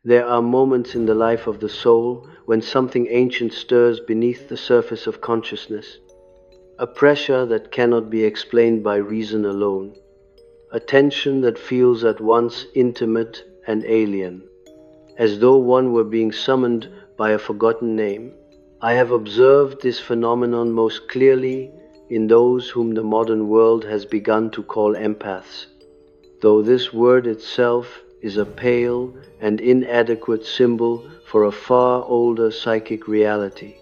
There are moments in the life of the soul when something ancient stirs beneath the surface of consciousness, a pressure that cannot be explained by reason alone, a tension that feels at once intimate and alien, as though one were being summoned by a forgotten name. I have observed this phenomenon most clearly in those whom the modern world has begun to call empaths, though this word itself is a pale and inadequate symbol for a far older psychic reality.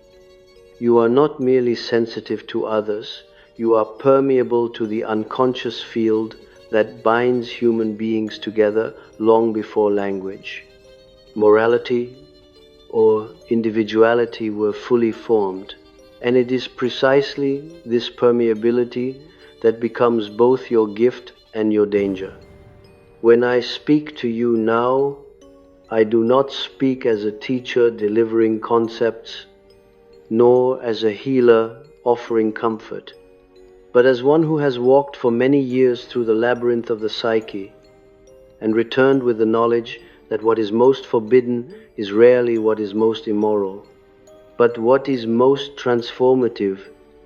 You are not merely sensitive to others, you are permeable to the unconscious field that binds human beings together long before language, morality, or individuality were fully formed. And it is precisely this permeability that becomes both your gift and your danger. When I speak to you now, I do not speak as a teacher delivering concepts, nor as a healer offering comfort, but as one who has walked for many years through the labyrinth of the psyche and returned with the knowledge that what is most forbidden is rarely what is most immoral, but what is most transformative.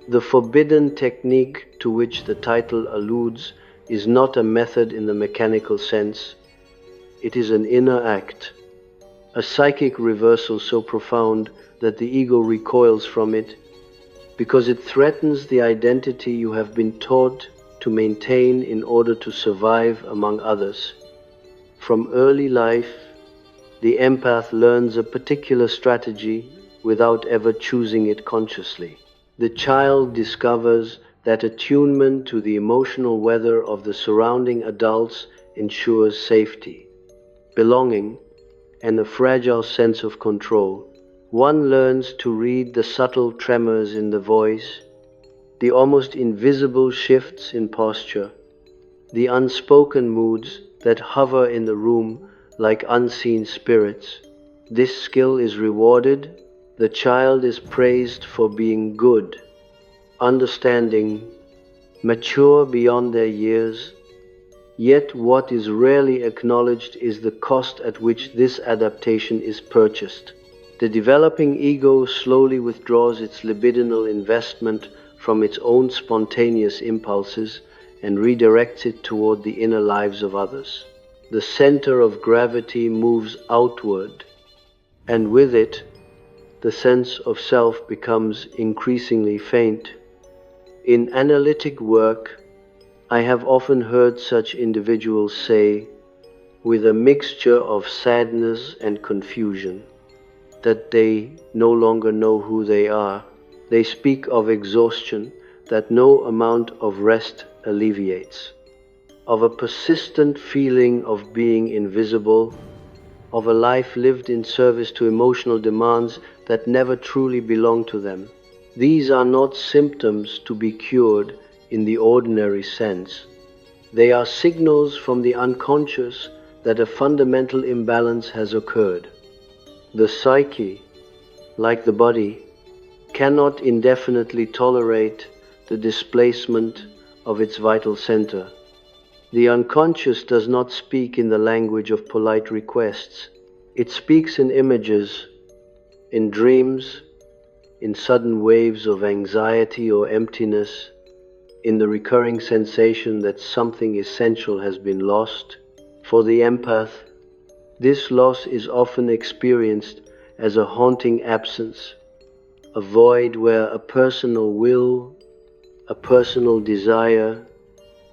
The forbidden technique to which the title alludes is not a method in the mechanical sense. It is an inner act, a psychic reversal so profound that the ego recoils from it, because it threatens the identity you have been taught to maintain in order to survive among others. From early life, the empath learns a particular strategy without ever choosing it consciously. The child discovers that attunement to the emotional weather of the surrounding adults ensures safety, belonging, and a fragile sense of control. One learns to read the subtle tremors in the voice, the almost invisible shifts in posture, the unspoken moods that hover in the room like unseen spirits. This skill is rewarded. The child is praised for being good, understanding, mature beyond their years. Yet what is rarely acknowledged is the cost at which this adaptation is purchased. The developing ego slowly withdraws its libidinal investment from its own spontaneous impulses and redirects it toward the inner lives of others. The center of gravity moves outward, and with it, the sense of self becomes increasingly faint. In analytic work, I have often heard such individuals say, with a mixture of sadness and confusion, that they no longer know who they are. They speak of exhaustion that no amount of rest alleviates, of a persistent feeling of being invisible, of a life lived in service to emotional demands that never truly belong to them. These are not symptoms to be cured in the ordinary sense. They are signals from the unconscious that a fundamental imbalance has occurred. The psyche, like the body, cannot indefinitely tolerate the displacement of its vital center. The unconscious does not speak in the language of polite requests. It speaks in images, in dreams, in sudden waves of anxiety or emptiness, in the recurring sensation that something essential has been lost. For the empath, this loss is often experienced as a haunting absence, a void where a personal will, a personal desire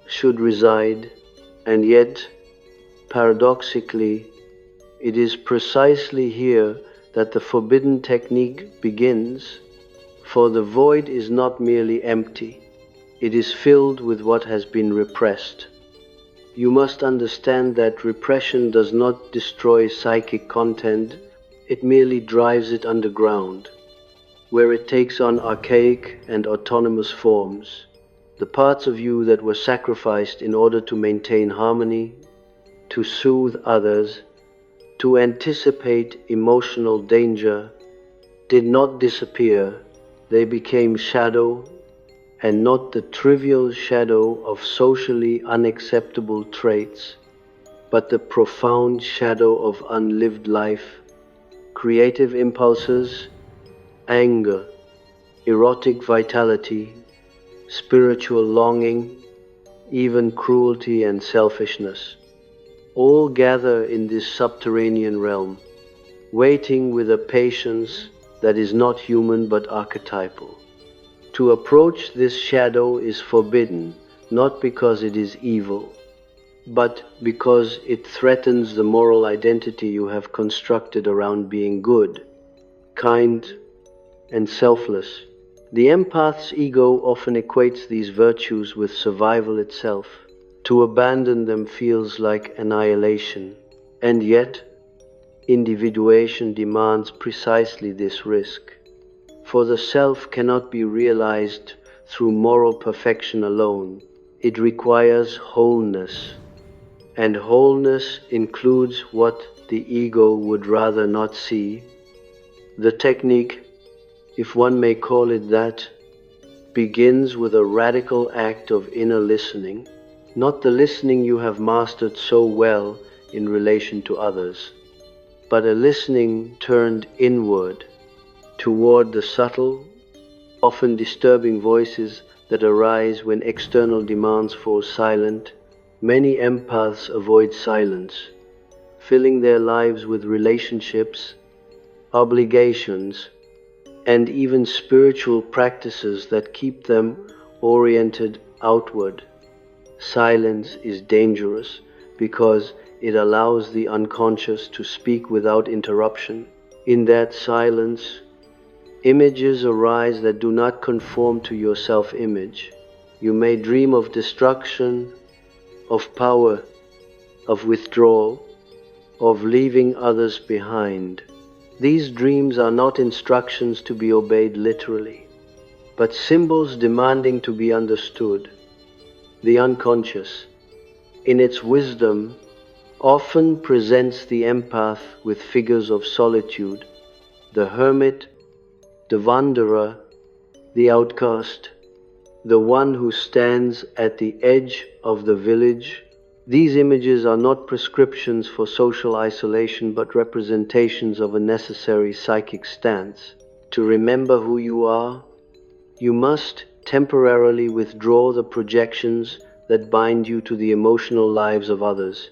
should reside, and yet, paradoxically, it is precisely here that the forbidden technique begins, for the void is not merely empty, it is filled with what has been repressed. You must understand that repression does not destroy psychic content, it merely drives it underground, where it takes on archaic and autonomous forms. The parts of you that were sacrificed in order to maintain harmony, to soothe others, to anticipate emotional danger, did not disappear. They became shadow, and not the trivial shadow of socially unacceptable traits. but the profound shadow of unlived life, creative impulses, anger, erotic vitality, spiritual longing, even cruelty and selfishness, all gather in this subterranean realm, waiting with a patience that is not human but archetypal. To approach this shadow is forbidden, not because it is evil, but because it threatens the moral identity you have constructed around being good, kind, and selfless. The empath's ego often equates these virtues with survival itself. To abandon them feels like annihilation, and yet, individuation demands precisely this risk. For the self cannot be realized through moral perfection alone. It requires wholeness, and wholeness includes what the ego would rather not see. The technique, if one may call it that, begins with a radical act of inner listening, not the listening you have mastered so well in relation to others, but a listening turned inward, toward the subtle, often disturbing voices that arise when external demands fall silent. Many empaths avoid silence, filling their lives with relationships, obligations, and even spiritual practices that keep them oriented outward. Silence is dangerous because it allows the unconscious to speak without interruption. In that silence, images arise that do not conform to your self-image. You may dream of destruction, of power, of withdrawal, of leaving others behind. These dreams are not instructions to be obeyed literally, but symbols demanding to be understood. The unconscious, in its wisdom, often presents the empath with figures of solitude, the hermit, the wanderer, the outcast, the one who stands at the edge of the village. These images are not prescriptions for social isolation, but representations of a necessary psychic stance. To remember who you are, you must temporarily withdraw the projections that bind you to the emotional lives of others.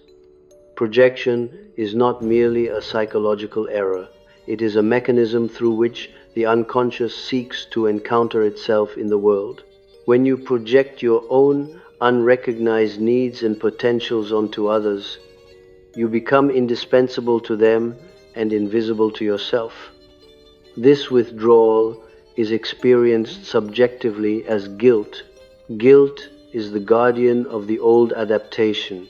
Projection is not merely a psychological error. It is a mechanism through which the unconscious seeks to encounter itself in the world. When you project your own unrecognized needs and potentials onto others, you become indispensable to them and invisible to yourself. This withdrawal is experienced subjectively as guilt. Guilt is the guardian of the old adaptation.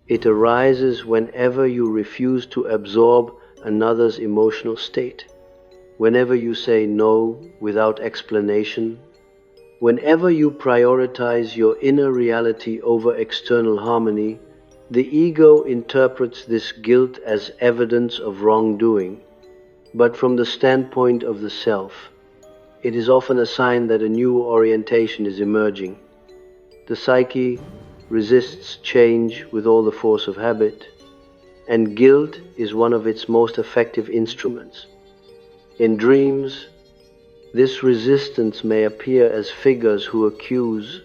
It arises whenever you refuse to absorb another's emotional state, whenever you say no without explanation, whenever you prioritize your inner reality over external harmony. The ego interprets this guilt as evidence of wrongdoing, but from the standpoint of the self, it is often a sign that a new orientation is emerging. The psyche resists change with all the force of habit, and guilt is one of its most effective instruments. In dreams, this resistance may appear as figures who accuse,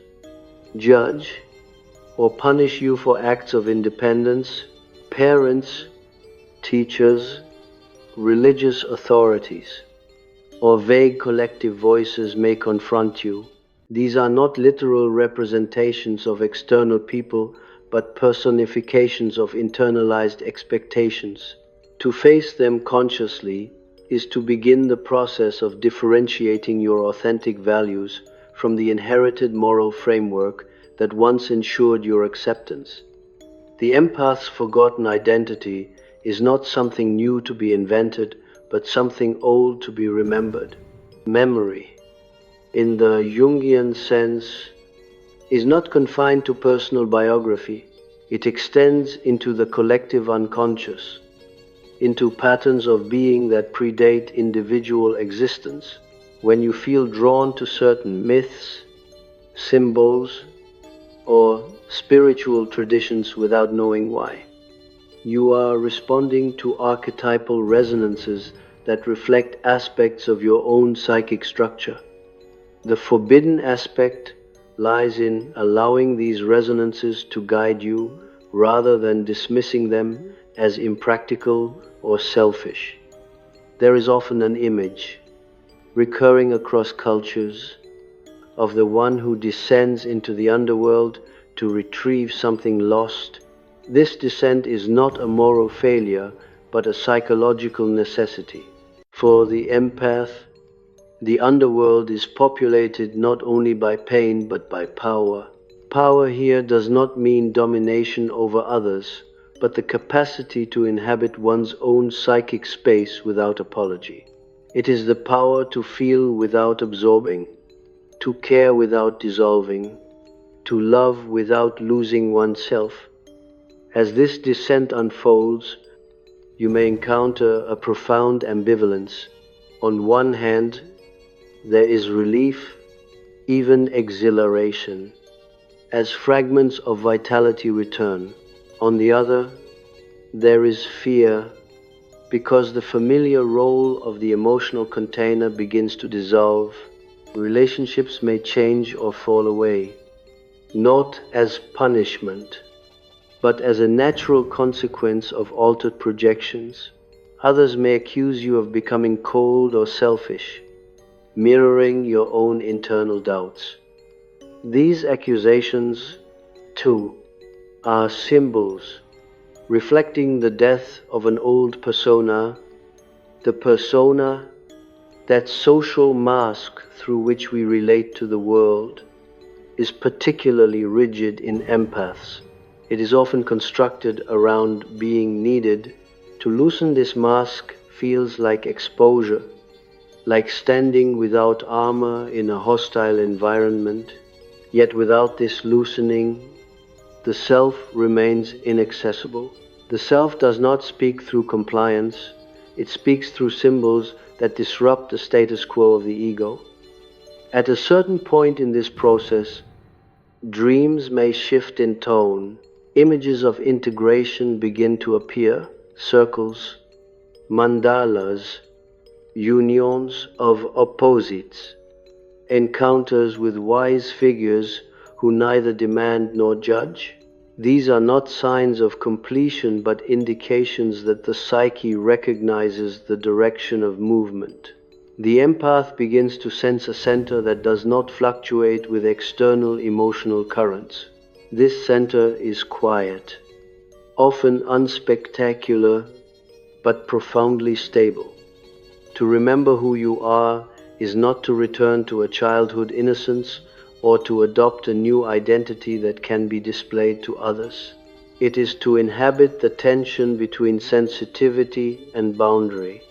judge, or punish you for acts of independence. Parents, teachers, religious authorities, or vague collective voices may confront you. These are not literal representations of external people, but personifications of internalized expectations. To face them consciously is to begin the process of differentiating your authentic values from the inherited moral framework that once ensured your acceptance. The empath's forgotten identity is not something new to be invented, but something old to be remembered. Memory, in the Jungian sense, is not confined to personal biography. It extends into the collective unconscious, into patterns of being that predate individual existence. When you feel drawn to certain myths, symbols, or spiritual traditions without knowing why, You are responding to archetypal resonances that reflect aspects of your own psychic structure. The forbidden aspect lies in allowing these resonances to guide you rather than dismissing them as impractical or selfish. There is often an image, recurring across cultures, of the one who descends into the underworld to retrieve something lost. This descent is not a moral failure, but a psychological necessity. For the empath, the underworld is populated not only by pain but by power. Power here does not mean domination over others, but the capacity to inhabit one's own psychic space without apology. It is the power to feel without absorbing, to care without dissolving, to love without losing oneself. As this descent unfolds, you may encounter a profound ambivalence. On one hand, there is relief, even exhilaration, as fragments of vitality return. On the other, there is fear, because the familiar role of the emotional container begins to dissolve. Relationships may change or fall away, not as punishment, but as a natural consequence of altered projections. Others may accuse you of becoming cold or selfish, mirroring your own internal doubts. These accusations, too, are symbols reflecting the death of an old persona, the persona, that social mask through which we relate to the world, is particularly rigid in empaths. It is often constructed around being needed. To loosen this mask feels like exposure, like standing without armor in a hostile environment. Yet without this loosening, the self remains inaccessible. The self does not speak through compliance, it speaks through symbols that disrupt the status quo of the ego. At a certain point in this process, dreams may shift in tone, images of integration begin to appear, circles, mandalas, unions of opposites, encounters with wise figures who neither demand nor judge. These are not signs of completion but indications that the psyche recognizes the direction of movement. The empath begins to sense a center that does not fluctuate with external emotional currents. This center is quiet, often unspectacular, but profoundly stable. To remember who you are is not to return to a childhood innocence or to adopt a new identity that can be displayed to others. It is to inhabit the tension between sensitivity and boundary,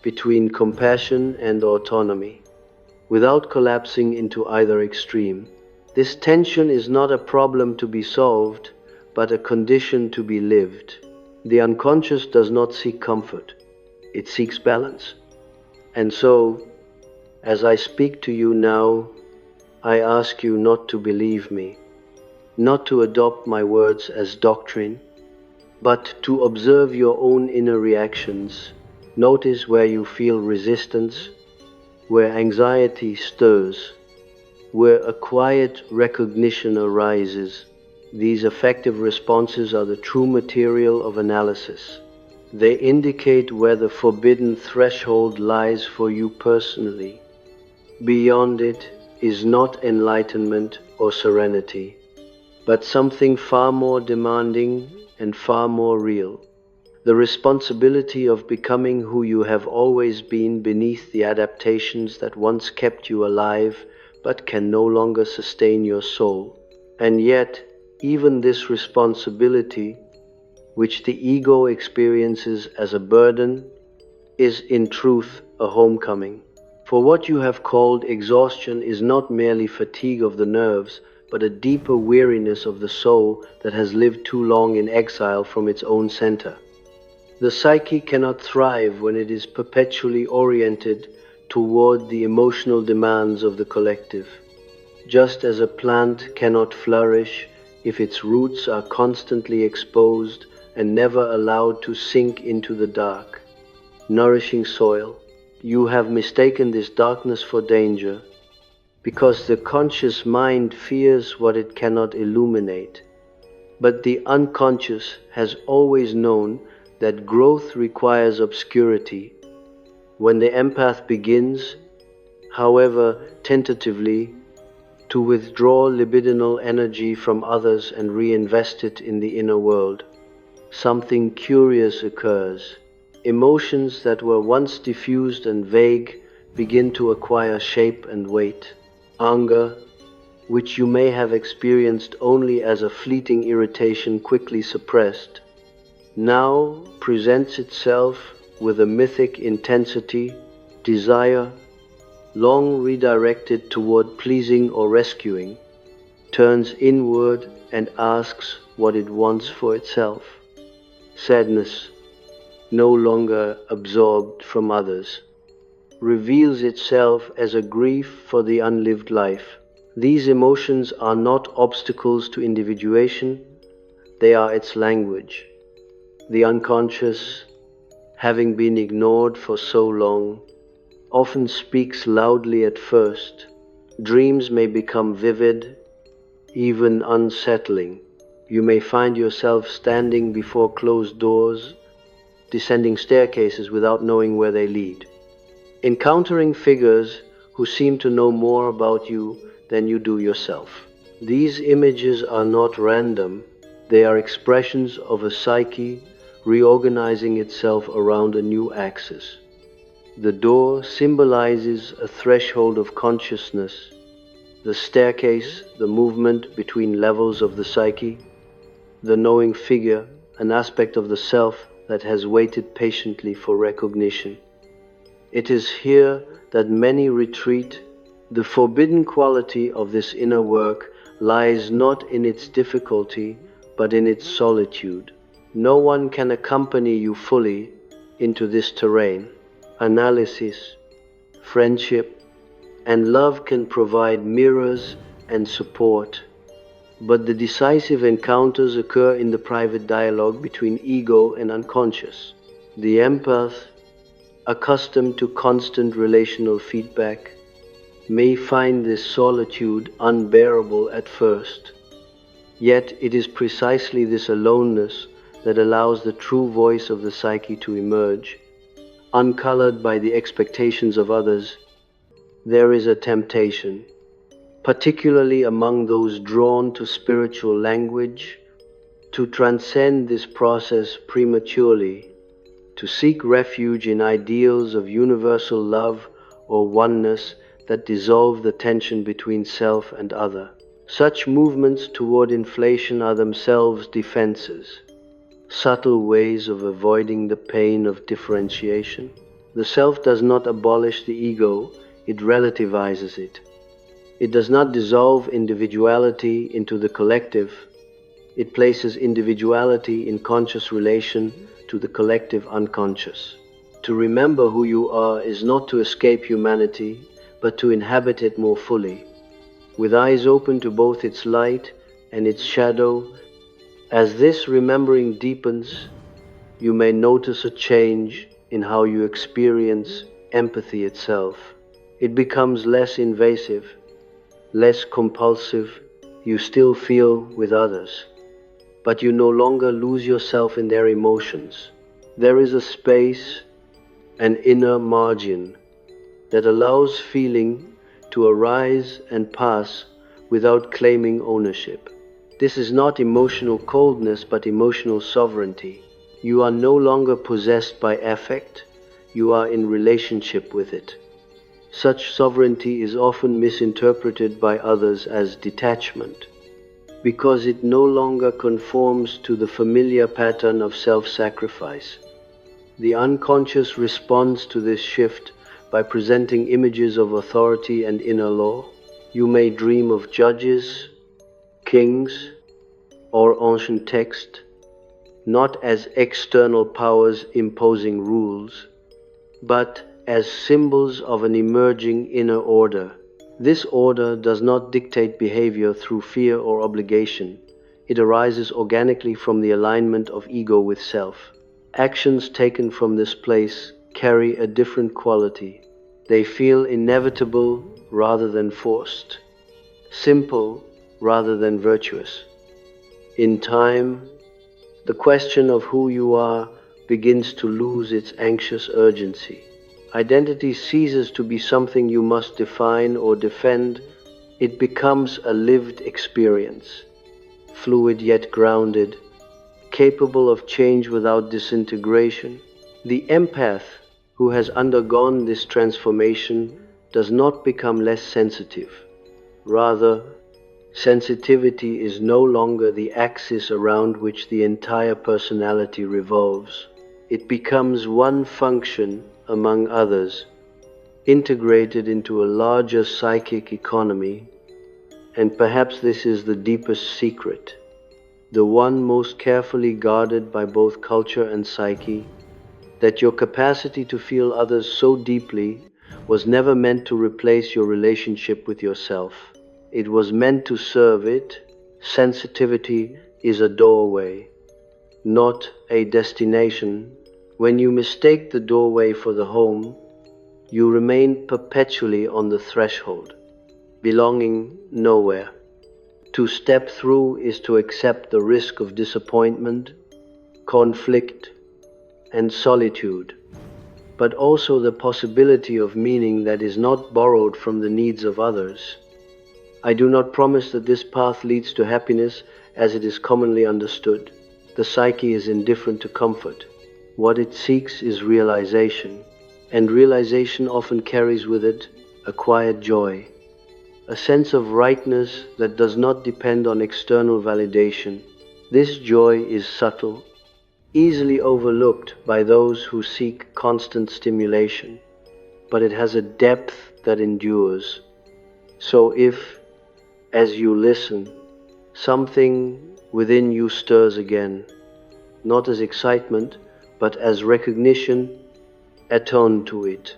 between compassion and autonomy, without collapsing into either extreme. This tension is not a problem to be solved, but a condition to be lived. The unconscious does not seek comfort, it seeks balance. And so, as I speak to you now, I ask you not to believe me, not to adopt my words as doctrine, but to observe your own inner reactions. Notice where you feel resistance, where anxiety stirs, where a quiet recognition arises. These affective responses are the true material of analysis. They indicate where the forbidden threshold lies for you personally. Beyond it is not enlightenment or serenity, but something far more demanding and far more real. The responsibility of becoming who you have always been beneath the adaptations that once kept you alive but can no longer sustain your soul. And yet, even this responsibility, which the ego experiences as a burden, is in truth a homecoming. For what you have called exhaustion is not merely fatigue of the nerves, but a deeper weariness of the soul that has lived too long in exile from its own center. The psyche cannot thrive when it is perpetually oriented toward the emotional demands of the collective, just as a plant cannot flourish if its roots are constantly exposed and never allowed to sink into the dark, nourishing soil. You have mistaken this darkness for danger, because the conscious mind fears what it cannot illuminate. But the unconscious has always known that growth requires obscurity. When the empath begins, however tentatively, to withdraw libidinal energy from others and reinvest it in the inner world, something curious occurs. Emotions that were once diffused and vague begin to acquire shape and weight. Anger, which you may have experienced only as a fleeting irritation quickly suppressed, now presents itself with a mythic intensity. Desire, long redirected toward pleasing or rescuing, turns inward and asks what it wants for itself. Sadness, no longer absorbed from others, reveals itself as a grief for the unlived life. These emotions are not obstacles to individuation, they are its language. The unconscious, having been ignored for so long, often speaks loudly at first. Dreams may become vivid, even unsettling. You may find yourself standing before closed doors, descending staircases without knowing where they lead, encountering figures who seem to know more about you than you do yourself. These images are not random, they are expressions of a psyche reorganizing itself around a new axis. The door symbolizes a threshold of consciousness, the staircase, the movement between levels of the psyche, the knowing figure, an aspect of the self that has waited patiently for recognition. It is here that many retreat. The forbidden quality of this inner work lies not in its difficulty, but in its solitude. No one can accompany you fully into this terrain. Analysis, friendship, and love can provide mirrors and support, but the decisive encounters occur in the private dialogue between ego and unconscious. The empath, accustomed to constant relational feedback, may find this solitude unbearable at first. Yet it is precisely this aloneness that allows the true voice of the psyche to emerge, uncolored by the expectations of others. There is a temptation, particularly among those drawn to spiritual language, to transcend this process prematurely, to seek refuge in ideals of universal love or oneness that dissolve the tension between self and other. Such movements toward inflation are themselves defenses, subtle ways of avoiding the pain of differentiation. The self does not abolish the ego, it relativizes it. It does not dissolve individuality into the collective, it places individuality in conscious relation to the collective unconscious. To remember who you are is not to escape humanity, but to inhabit it more fully, with eyes open to both its light and its shadow. As this remembering deepens, you may notice a change in how you experience empathy itself. It becomes less invasive, less compulsive. You still feel with others, but you no longer lose yourself in their emotions. There is a space, an inner margin, that allows feeling to arise and pass without claiming ownership. This is not emotional coldness, but emotional sovereignty. You are no longer possessed by affect, you are in relationship with it. Such sovereignty is often misinterpreted by others as detachment, because it no longer conforms to the familiar pattern of self-sacrifice. The unconscious responds to this shift by presenting images of authority and inner law. You may dream of judges, kings, or ancient text, not as external powers imposing rules, but as symbols of an emerging inner order. This order does not dictate behavior through fear or obligation. It arises organically from the alignment of ego with self. Actions taken from this place carry a different quality. They feel inevitable rather than forced, simple rather than virtuous. In time, the question of who you are begins to lose its anxious urgency. Identity ceases to be something you must define or defend. It becomes a lived experience, fluid yet grounded, capable of change without disintegration. The empath who has undergone this transformation does not become less sensitive. Rather, sensitivity is no longer the axis around which the entire personality revolves. It becomes one function among others, integrated into a larger psychic economy. And perhaps this is the deepest secret, the one most carefully guarded by both culture and psyche, that your capacity to feel others so deeply was never meant to replace your relationship with yourself. It was meant to serve it. Sensitivity is a doorway, not a destination. When you mistake the doorway for the home, you remain perpetually on the threshold, belonging nowhere. To step through is to accept the risk of disappointment, conflict, and solitude, but also the possibility of meaning that is not borrowed from the needs of others. I do not promise that this path leads to happiness as it is commonly understood. The psyche is indifferent to comfort. What it seeks is realization, and realization often carries with it a quiet joy, a sense of rightness that does not depend on external validation. This joy is subtle, easily overlooked by those who seek constant stimulation, but it has a depth that endures. So if, as you listen, something within you stirs again, not as excitement, but as recognition, attune to it.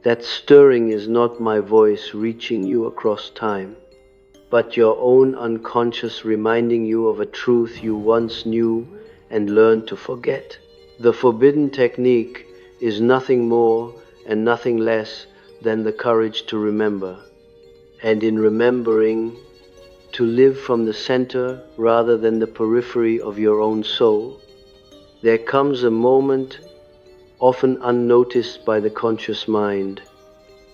That stirring is not my voice reaching you across time, but your own unconscious reminding you of a truth you once knew and learned to forget. The forbidden technique is nothing more and nothing less than the courage to remember, and in remembering, to live from the center rather than the periphery of your own soul. There comes a moment, often unnoticed by the conscious mind,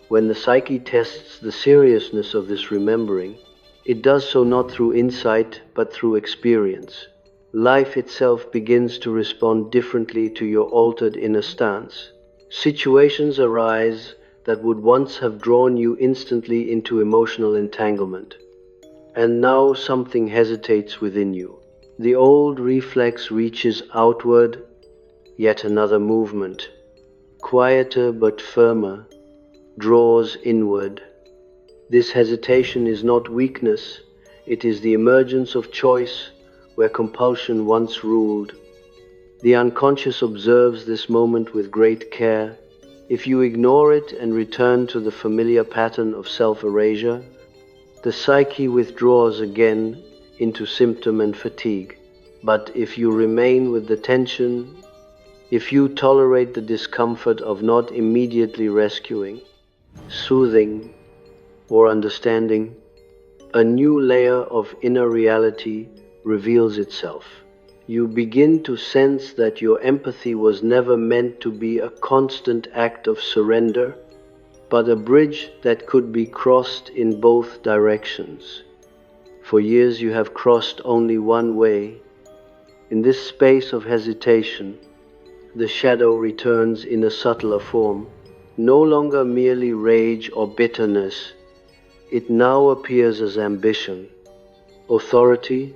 when the psyche tests the seriousness of this remembering. It does so not through insight, but through experience. Life itself begins to respond differently to your altered inner stance. Situations arise that would once have drawn you instantly into emotional entanglement, and now something hesitates within you. The old reflex reaches outward. Yet another movement, quieter but firmer, draws inward. This hesitation is not weakness, it is the emergence of choice where compulsion once ruled. The unconscious observes this moment with great care. If you ignore it and return to the familiar pattern of self-erasure, the psyche withdraws again into symptom and fatigue. But if you remain with the tension, if you tolerate the discomfort of not immediately rescuing, soothing, or understanding, a new layer of inner reality reveals itself. You begin to sense that your empathy was never meant to be a constant act of surrender, but a bridge that could be crossed in both directions. For years you have crossed only one way. In this space of hesitation, the shadow returns in a subtler form, no longer merely rage or bitterness. It now appears as ambition, authority,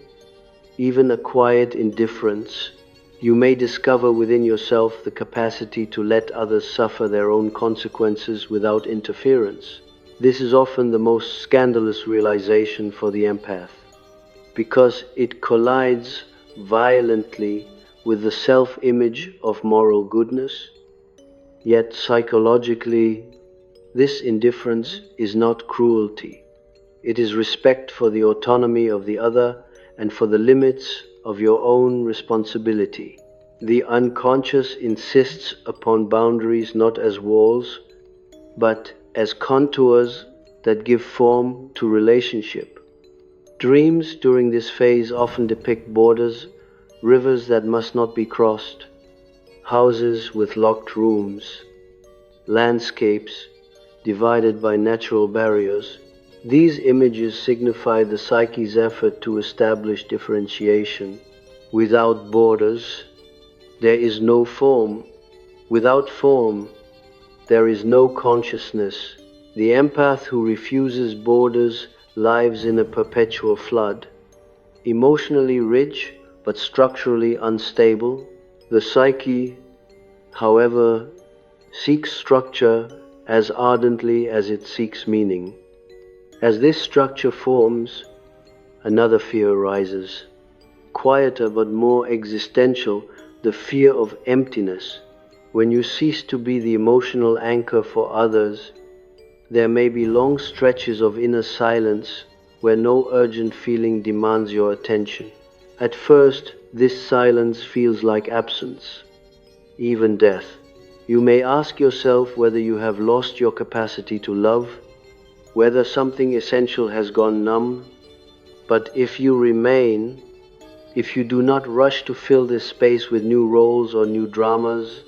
even a quiet indifference. You may discover within yourself the capacity to let others suffer their own consequences without interference. This is often the most scandalous realization for the empath, because it collides violently with the self-image of moral goodness. Yet psychologically, this indifference is not cruelty. It is respect for the autonomy of the other and for the limits of your own responsibility. The unconscious insists upon boundaries not as walls, but as contours that give form to relationship. Dreams during this phase often depict borders, rivers that must not be crossed, houses with locked rooms, landscapes divided by natural barriers. These images signify the psyche's effort to establish differentiation. Without borders, there is no form. Without form, there is no consciousness. The empath who refuses borders lives in a perpetual flood. Emotionally rich but structurally unstable, the psyche, however, seeks structure as ardently as it seeks meaning. As this structure forms, another fear arises, quieter but more existential, the fear of emptiness. When you cease to be the emotional anchor for others, there may be long stretches of inner silence where no urgent feeling demands your attention. At first, this silence feels like absence, even death. You may ask yourself whether you have lost your capacity to love, whether something essential has gone numb. But if you remain, if you do not rush to fill this space with new roles or new dramas,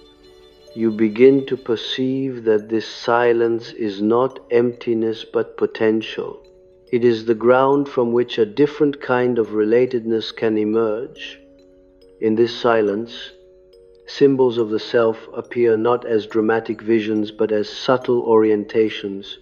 you begin to perceive that this silence is not emptiness but potential. It is the ground from which a different kind of relatedness can emerge. In this silence, symbols of the self appear not as dramatic visions but as subtle orientations,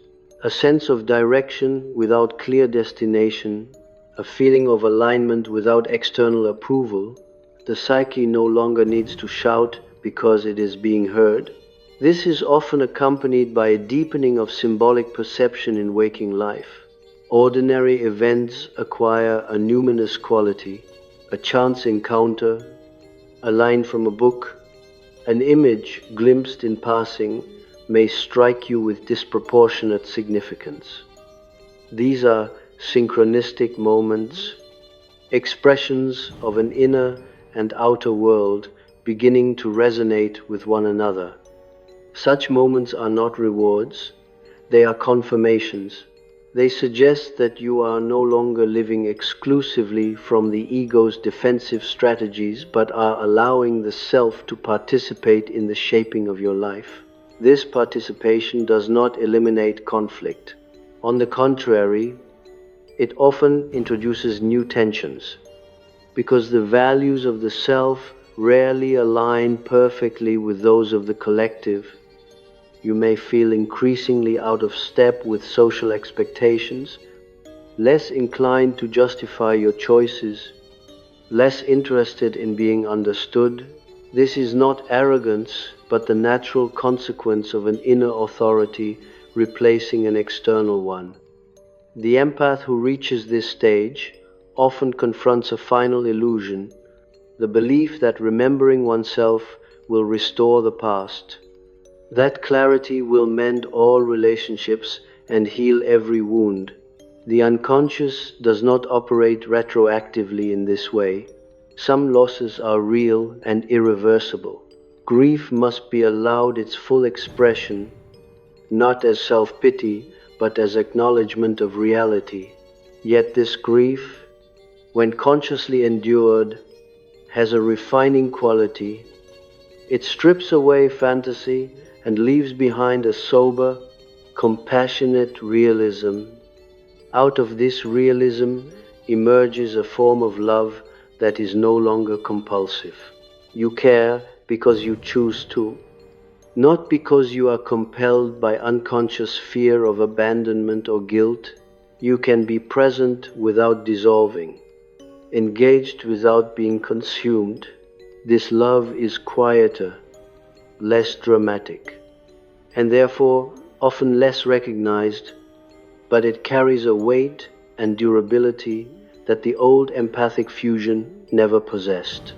a sense of direction without clear destination, a feeling of alignment without external approval. The psyche no longer needs to shout because it is being heard. This is often accompanied by a deepening of symbolic perception in waking life. Ordinary events acquire a numinous quality, a chance encounter, a line from a book, an image glimpsed in passing may strike you with disproportionate significance. These are synchronistic moments, expressions of an inner and outer world beginning to resonate with one another. Such moments are not rewards, they are confirmations. They suggest that you are no longer living exclusively from the ego's defensive strategies, but are allowing the self to participate in the shaping of your life. This participation does not eliminate conflict. On the contrary, it often introduces new tensions, because the values of the self rarely align perfectly with those of the collective. You may feel increasingly out of step with social expectations, less inclined to justify your choices, less interested in being understood. This is not arrogance, but the natural consequence of an inner authority replacing an external one. The empath who reaches this stage often confronts a final illusion, the belief that remembering oneself will restore the past. That clarity will mend all relationships and heal every wound. The unconscious does not operate retroactively in this way. Some losses are real and irreversible. Grief must be allowed its full expression, not as self-pity, but as acknowledgement of reality. Yet this grief, when consciously endured, has a refining quality. It strips away fantasy and leaves behind a sober, compassionate realism. Out of this realism emerges a form of love that is no longer compulsive. You care because you choose to, not because you are compelled by unconscious fear of abandonment or guilt. You can be present without dissolving, engaged without being consumed. This love is quieter, less dramatic, and therefore often less recognized, but it carries a weight and durability that the old empathic fusion never possessed.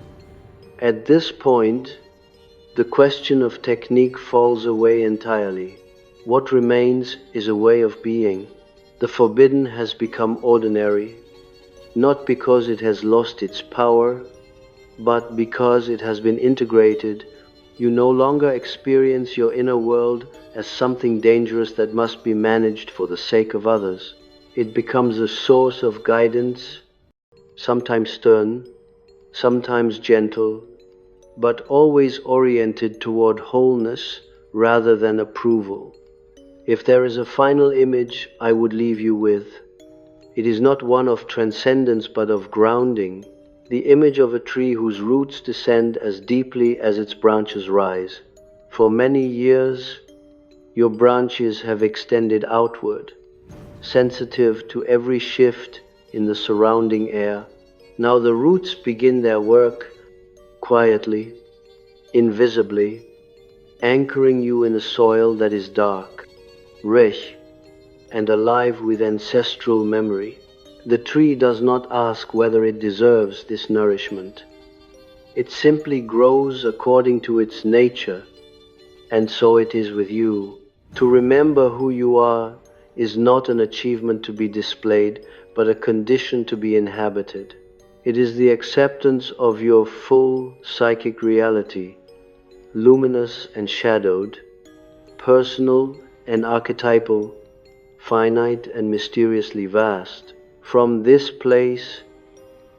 At this point, the question of technique falls away entirely. What remains is a way of being. The forbidden has become ordinary. not because it has lost its power, but because it has been integrated. You no longer experience your inner world as something dangerous that must be managed for the sake of others. It becomes a source of guidance, sometimes stern, sometimes gentle, but always oriented toward wholeness rather than approval. If there is a final image I would leave you with, it is not one of transcendence but of grounding, the image of a tree whose roots descend as deeply as its branches rise. For many years, your branches have extended outward, sensitive to every shift in the surrounding air. Now the roots begin their work quietly, invisibly, anchoring you in a soil that is dark, rich, and alive with ancestral memory. The tree does not ask whether it deserves this nourishment. It simply grows according to its nature, and so it is with you. To remember who you are is not an achievement to be displayed, but a condition to be inhabited. It is the acceptance of your full psychic reality, luminous and shadowed, personal and archetypal, finite and mysteriously vast. From this place,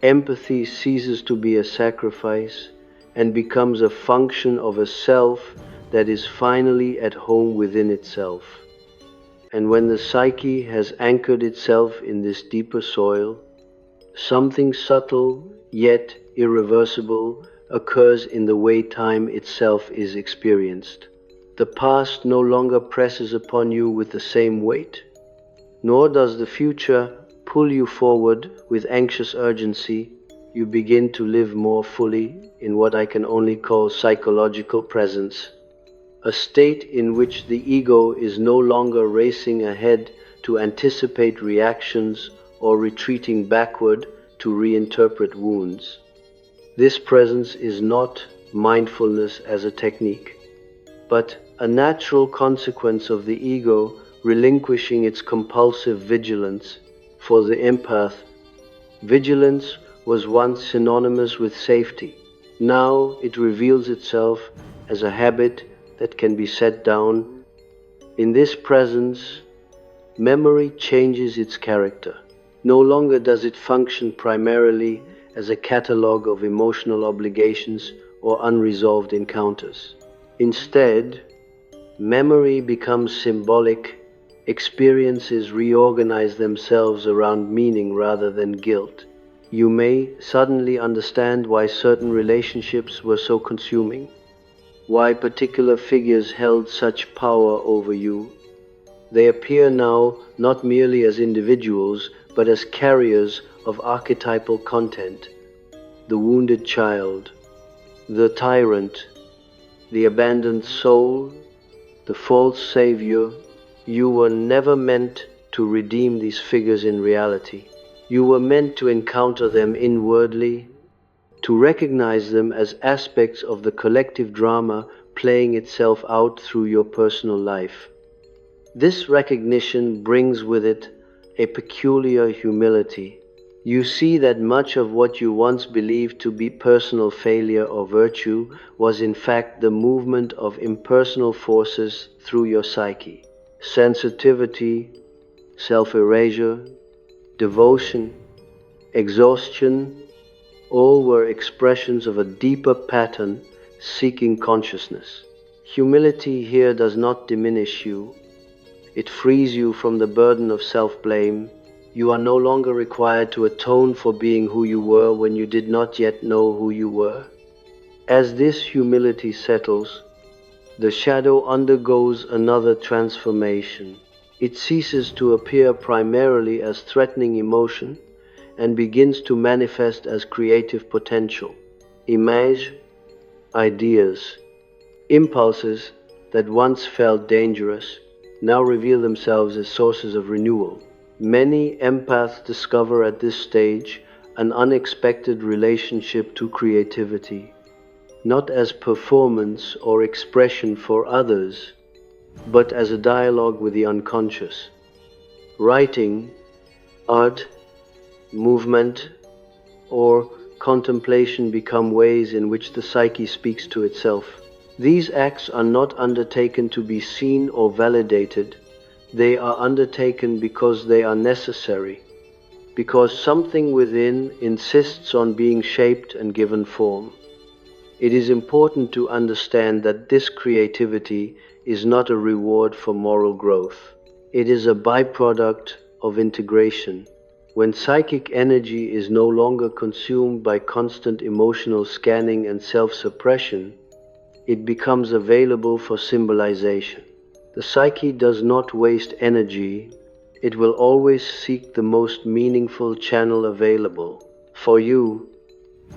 empathy ceases to be a sacrifice and becomes a function of a self that is finally at home within itself. And when the psyche has anchored itself in this deeper soil, something subtle yet irreversible occurs in the way time itself is experienced. The past no longer presses upon you with the same weight, nor does the future pull you forward with anxious urgency. You begin to live more fully in what I can only call psychological presence, a state in which the ego is no longer racing ahead to anticipate reactions or retreating backward to reinterpret wounds. This presence is not mindfulness as a technique, but a natural consequence of the ego relinquishing its compulsive vigilance. For the empath, vigilance was once synonymous with safety. Now it reveals itself as a habit that can be set down. In this presence, memory changes its character. No longer does it function primarily as a catalogue of emotional obligations or unresolved encounters. Instead, memory becomes symbolic. Experiences reorganize themselves around meaning rather than guilt. You may suddenly understand why certain relationships were so consuming, why particular figures held such power over you. They appear now not merely as individuals, but as carriers of archetypal content: the wounded child, the tyrant, the abandoned soul, the false savior. You were never meant to redeem these figures in reality. You were meant to encounter them inwardly, to recognize them as aspects of the collective drama playing itself out through your personal life. This recognition brings with it a peculiar humility. You see that much of what you once believed to be personal failure or virtue was in fact the movement of impersonal forces through your psyche. Sensitivity, self-erasure, devotion, exhaustion, all were expressions of a deeper pattern seeking consciousness. Humility here does not diminish you. It frees you from the burden of self-blame. You are no longer required to atone for being who you were when you did not yet know who you were. As this humility settles, the shadow undergoes another transformation. It ceases to appear primarily as threatening emotion and begins to manifest as creative potential. Image, ideas, impulses that once felt dangerous now reveal themselves as sources of renewal. Many empaths discover at this stage an unexpected relationship to creativity, not as performance or expression for others, but as a dialogue with the unconscious. Writing, art, movement, or contemplation become ways in which the psyche speaks to itself. These acts are not undertaken to be seen or validated. They are undertaken because they are necessary, because something within insists on being shaped and given form. It is important to understand that this creativity is not a reward for moral growth. It is a byproduct of integration. When psychic energy is no longer consumed by constant emotional scanning and self-suppression, it becomes available for symbolization. The psyche does not waste energy. It will always seek the most meaningful channel available. For you,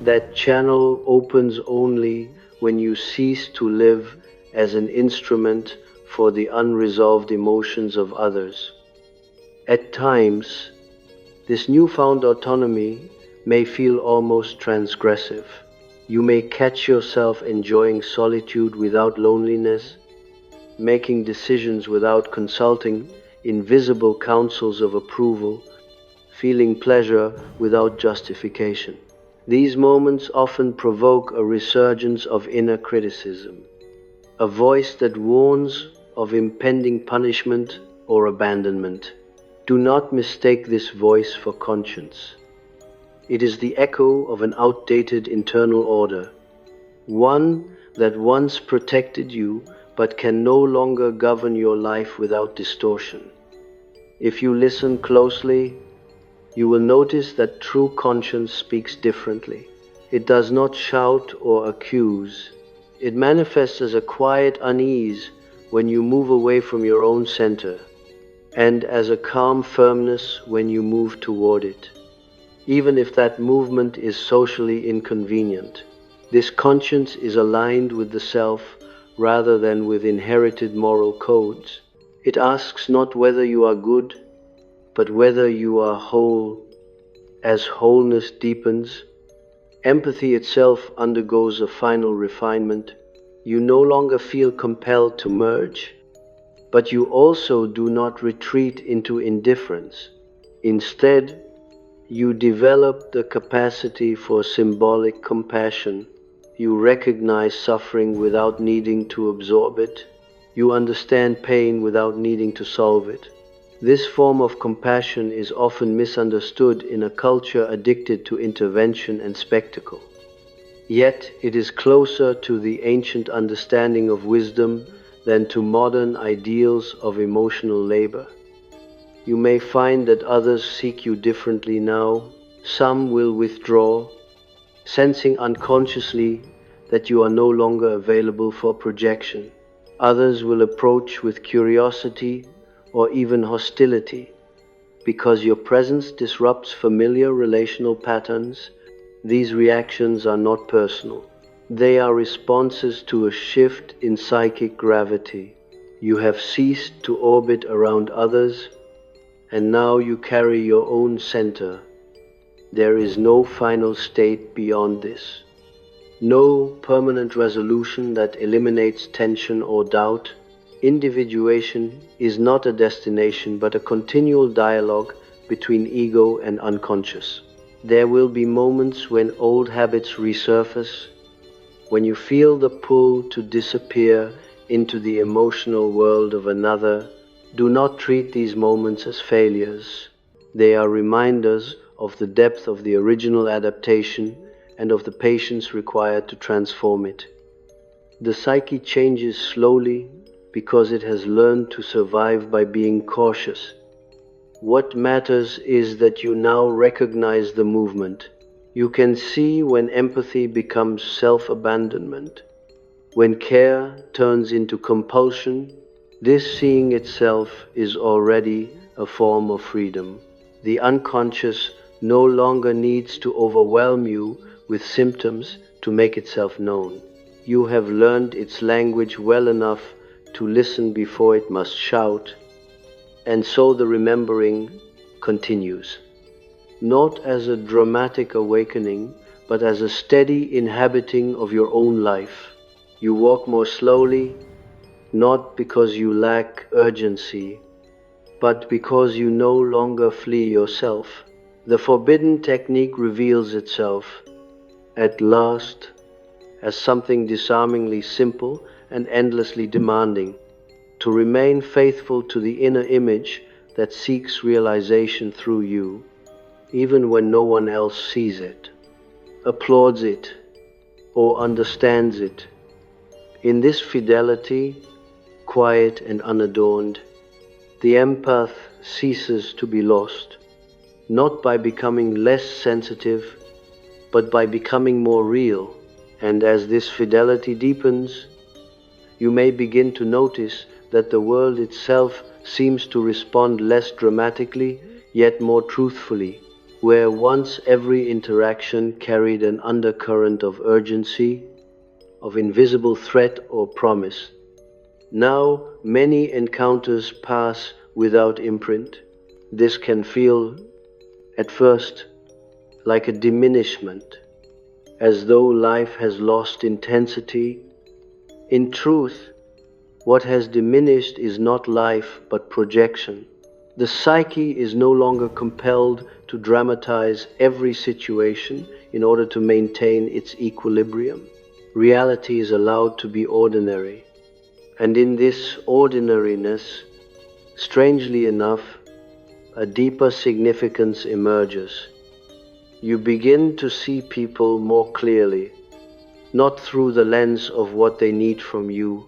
that channel opens only when you cease to live as an instrument for the unresolved emotions of others. At times, this newfound autonomy may feel almost transgressive. You may catch yourself enjoying solitude without loneliness, making decisions without consulting invisible counsels of approval, feeling pleasure without justification. These moments often provoke a resurgence of inner criticism, a voice that warns of impending punishment or abandonment. Do not mistake this voice for conscience. It is the echo of an outdated internal order, one that once protected you but can no longer govern your life without distortion. If you listen closely, you will notice that true conscience speaks differently. It does not shout or accuse. It manifests as a quiet unease when you move away from your own center, and as a calm firmness when you move toward it, even if that movement is socially inconvenient. This conscience is aligned with the self rather than with inherited moral codes. It asks not whether you are good, but whether you are whole. As wholeness deepens, empathy itself undergoes a final refinement. You no longer feel compelled to merge, but you also do not retreat into indifference. Instead, you develop the capacity for symbolic compassion. You recognize suffering without needing to absorb it. You understand pain without needing to solve it. This form of compassion is often misunderstood in a culture addicted to intervention and spectacle. Yet it is closer to the ancient understanding of wisdom than to modern ideals of emotional labor. You may find that others seek you differently now. Some will withdraw, sensing unconsciously that you are no longer available for projection. Others will approach with curiosity or even hostility. Because your presence disrupts familiar relational patterns, these reactions are not personal. They are responses to a shift in psychic gravity. You have ceased to orbit around others, and now you carry your own center. There is no final state beyond this. No permanent resolution that eliminates tension or doubt. Individuation is not a destination but a continual dialogue between ego and unconscious. There will be moments when old habits resurface, when you feel the pull to disappear into the emotional world of another. Do not treat these moments as failures. They are reminders of the depth of the original adaptation and of the patience required to transform it. The psyche changes slowly because it has learned to survive by being cautious. What matters is that you now recognize the movement. You can see when empathy becomes self-abandonment, when care turns into compulsion. This seeing itself is already a form of freedom. The unconscious no longer needs to overwhelm you with symptoms to make itself known. You have learned its language well enough to listen before it must shout, and so the remembering continues. Not as a dramatic awakening, but as a steady inhabiting of your own life. You walk more slowly, not because you lack urgency, but because you no longer flee yourself. The forbidden technique reveals itself, at last, as something disarmingly simple and endlessly demanding, to remain faithful to the inner image that seeks realization through you, even when no one else sees it, applauds it, or understands it. In this fidelity, quiet and unadorned, the empath ceases to be lost, not by becoming less sensitive, but by becoming more real. And as this fidelity deepens, you may begin to notice that the world itself seems to respond less dramatically, yet more truthfully. Where once every interaction carried an undercurrent of urgency, of invisible threat or promise, now many encounters pass without imprint. This can feel, at first, like a diminishment, as though life has lost intensity. In truth, what has diminished is not life, but projection. The psyche is no longer compelled to dramatize every situation in order to maintain its equilibrium. Reality is allowed to be ordinary, and in this ordinariness, strangely enough, a deeper significance emerges. You begin to see people more clearly, not through the lens of what they need from you,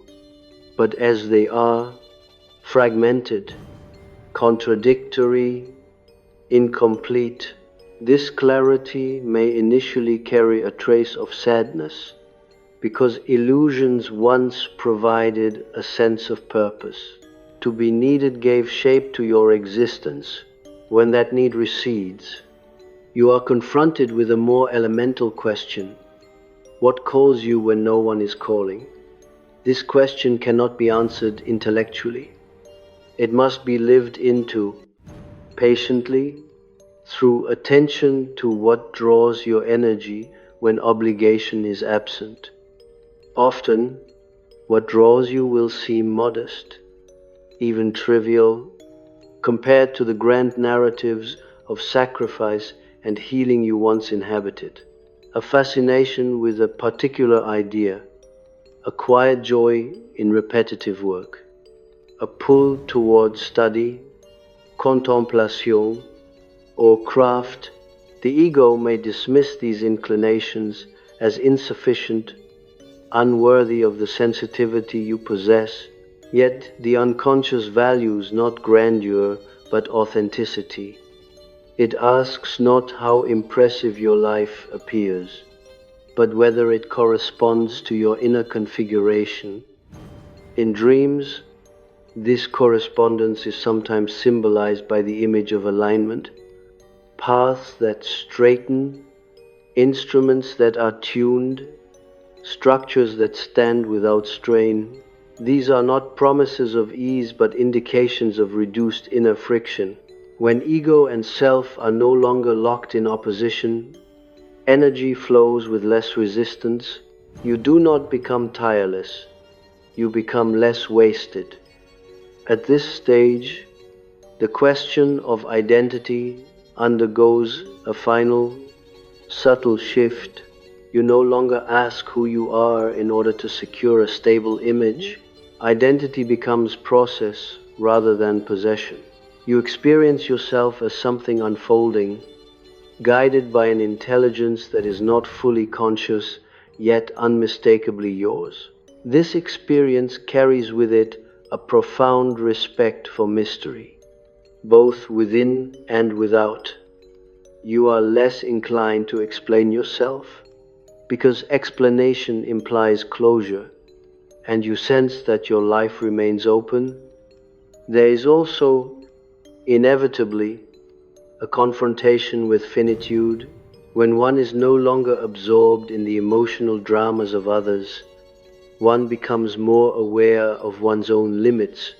but as they are, fragmented, contradictory, incomplete. This clarity may initially carry a trace of sadness, because illusions once provided a sense of purpose. To be needed gave shape to your existence. When that need recedes, you are confronted with a more elemental question. What calls you when no one is calling? This question cannot be answered intellectually. It must be lived into, patiently, through attention to what draws your energy when obligation is absent. Often, what draws you will seem modest, even trivial, compared to the grand narratives of sacrifice and healing you once inhabited. A fascination with a particular idea, a quiet joy in repetitive work, a pull towards study, contemplation, or craft. The ego may dismiss these inclinations as insufficient, unworthy of the sensitivity you possess, yet the unconscious values not grandeur but authenticity. It asks not how impressive your life appears, but whether it corresponds to your inner configuration. In dreams, this correspondence is sometimes symbolized by the image of alignment, paths that straighten, instruments that are tuned, structures that stand without strain. These are not promises of ease, but indications of reduced inner friction. When ego and self are no longer locked in opposition, energy flows with less resistance. You do not become tireless, you become less wasted. At this stage, the question of identity undergoes a final, subtle shift. You no longer ask who you are in order to secure a stable image. Identity becomes process rather than possession. You experience yourself as something unfolding, guided by an intelligence that is not fully conscious, yet unmistakably yours. This experience carries with it a profound respect for mystery, both within and without. You are less inclined to explain yourself, because explanation implies closure, and you sense that your life remains open. There is also, inevitably, a confrontation with finitude. When one is no longer absorbed in the emotional dramas of others, one becomes more aware of one's own limits,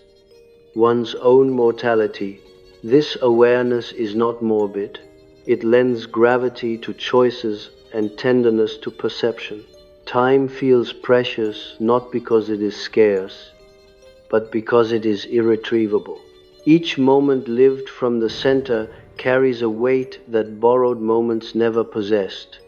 one's own mortality. This awareness is not morbid. It lends gravity to choices and tenderness to perception. Time feels precious not because it is scarce, but because it is irretrievable. Each moment lived from the center carries a weight that borrowed moments never possessed.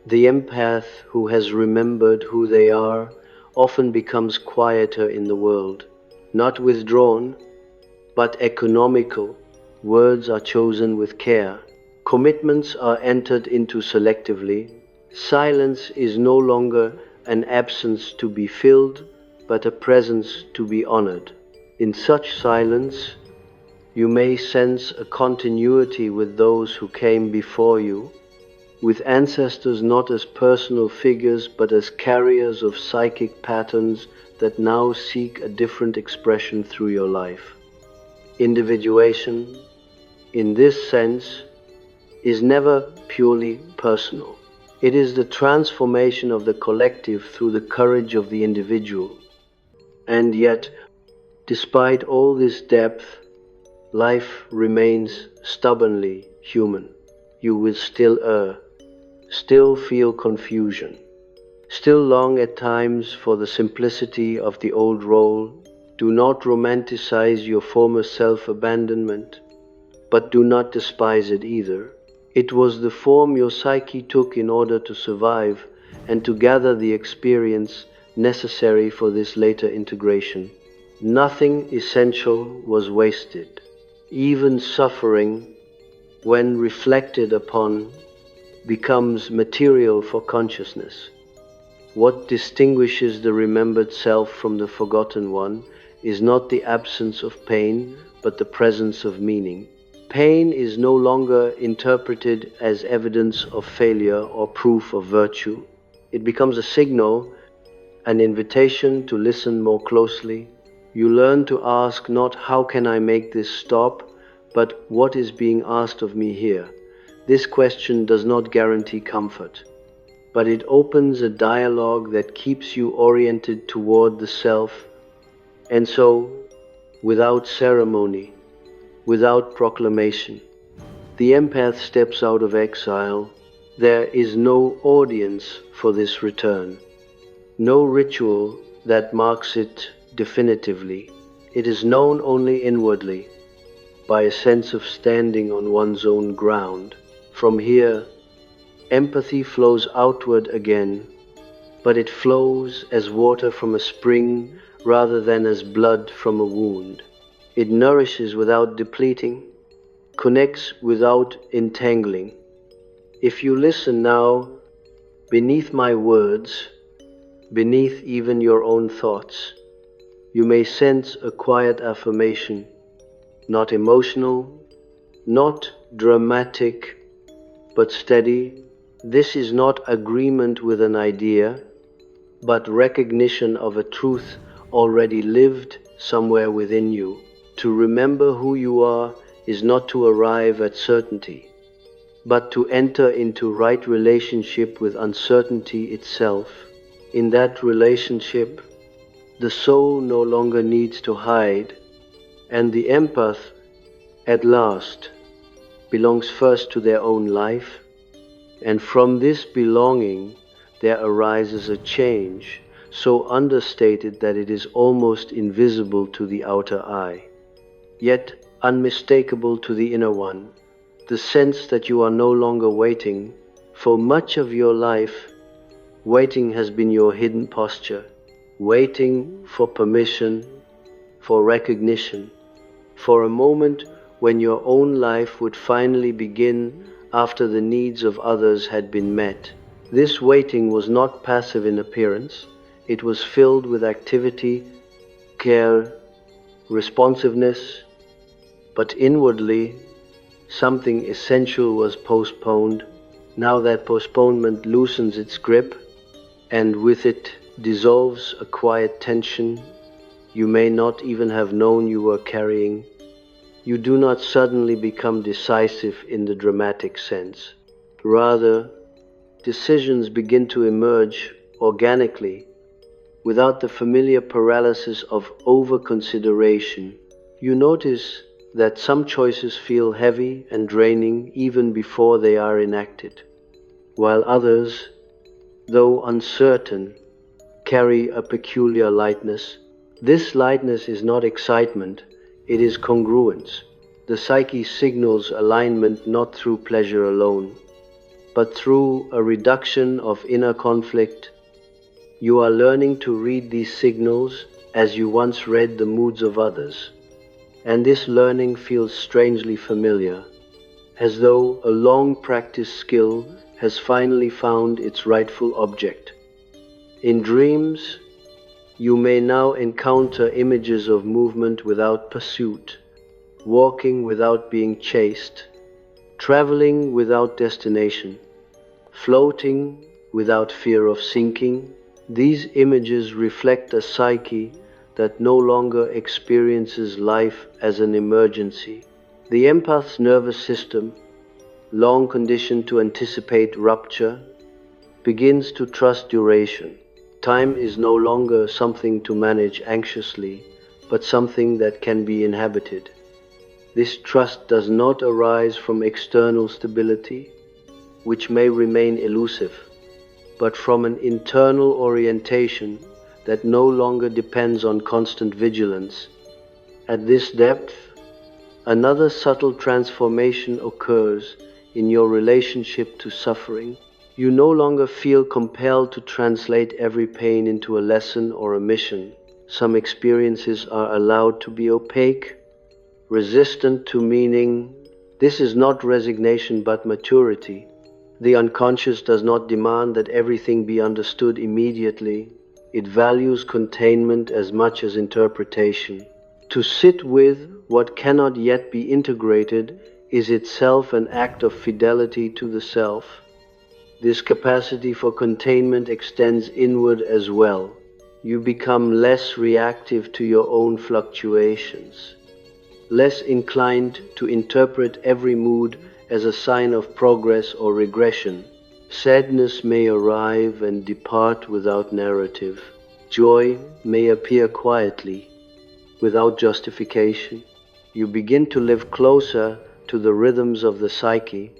The empath who has remembered who they are often becomes quieter in the world, not withdrawn, but economical. Words are chosen with care. Commitments are entered into selectively. Silence is no longer an absence to be filled, but a presence to be honored. In such silence, you may sense a continuity with those who came before you, with ancestors not as personal figures but as carriers of psychic patterns that now seek a different expression through your life. Individuation, in this sense, is never purely personal. It is the transformation of the collective through the courage of the individual. And yet, despite all this depth, life remains stubbornly human. You will still err, still feel confusion, still long at times for the simplicity of the old role. Do not romanticize your former self-abandonment, but do not despise it either. It was the form your psyche took in order to survive and to gather the experience necessary for this later integration. Nothing essential was wasted. Even suffering, when reflected upon, becomes material for consciousness. What distinguishes the remembered self from the forgotten one is not the absence of pain, but the presence of meaning. Pain is no longer interpreted as evidence of failure or proof of virtue. It becomes a signal, an invitation to listen more closely. You learn to ask not how can I make this stop, but what is being asked of me here. This question does not guarantee comfort, but it opens a dialogue that keeps you oriented toward the self. And so, without ceremony, without proclamation, the empath steps out of exile. There is no audience for this return, no ritual that marks it definitively. It is known only inwardly, by a sense of standing on one's own ground. From here, empathy flows outward again, but it flows as water from a spring rather than as blood from a wound. It nourishes without depleting, connects without entangling. If you listen now, beneath my words, beneath even your own thoughts, you may sense a quiet affirmation, not emotional, not dramatic, but steady. This is not agreement with an idea, but recognition of a truth already lived somewhere within you. To remember who you are is not to arrive at certainty, but to enter into right relationship with uncertainty itself. In that relationship, the soul no longer needs to hide, and the empath, at last, belongs first to their own life, and from this belonging there arises a change so understated that it is almost invisible to the outer eye, yet unmistakable to the inner one. The sense that you are no longer waiting. For much of your life, waiting has been your hidden posture, waiting for permission, for recognition, for a moment when your own life would finally begin after the needs of others had been met. This waiting was not passive in appearance. It was filled with activity, care, responsiveness, but inwardly, something essential was postponed. Now that postponement loosens its grip, and with it dissolves a quiet tension you may not even have known you were carrying. You do not suddenly become decisive in the dramatic sense. Rather, decisions begin to emerge organically, without the familiar paralysis of over-consideration. You notice that some choices feel heavy and draining even before they are enacted, while others, though uncertain, carry a peculiar lightness. This lightness is not excitement, it is congruence. The psyche signals alignment not through pleasure alone, but through a reduction of inner conflict. You are learning to read these signals as you once read the moods of others, and this learning feels strangely familiar, as though a long practiced skill has finally found its rightful object. In dreams, you may now encounter images of movement without pursuit, walking without being chased, traveling without destination, floating without fear of sinking. These images reflect a psyche that no longer experiences life as an emergency. The empath's nervous system, long conditioned to anticipate rupture, begins to trust duration. Time is no longer something to manage anxiously, but something that can be inhabited. This trust does not arise from external stability, which may remain elusive, but from an internal orientation that no longer depends on constant vigilance. At this depth, another subtle transformation occurs in your relationship to suffering. You no longer feel compelled to translate every pain into a lesson or a mission. Some experiences are allowed to be opaque, resistant to meaning. This is not resignation but maturity. The unconscious does not demand that everything be understood immediately. It values containment as much as interpretation. To sit with what cannot yet be integrated is itself an act of fidelity to the self. This capacity for containment extends inward as well. You become less reactive to your own fluctuations, less inclined to interpret every mood as a sign of progress or regression. Sadness may arrive and depart without narrative. Joy may appear quietly, without justification. You begin to live closer to the rhythms of the psyche,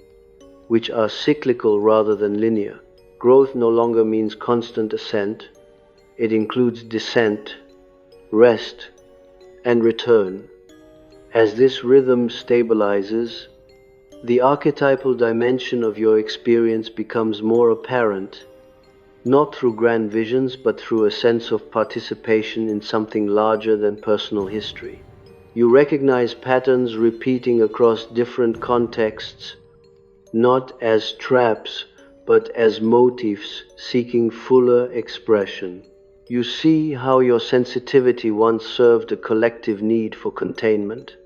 which are cyclical rather than linear. Growth no longer means constant ascent. It includes descent, rest, and return. As this rhythm stabilizes, the archetypal dimension of your experience becomes more apparent, not through grand visions, but through a sense of participation in something larger than personal history. You recognize patterns repeating across different contexts, not as traps, but as motifs seeking fuller expression. You see how your sensitivity once served a collective need for containment,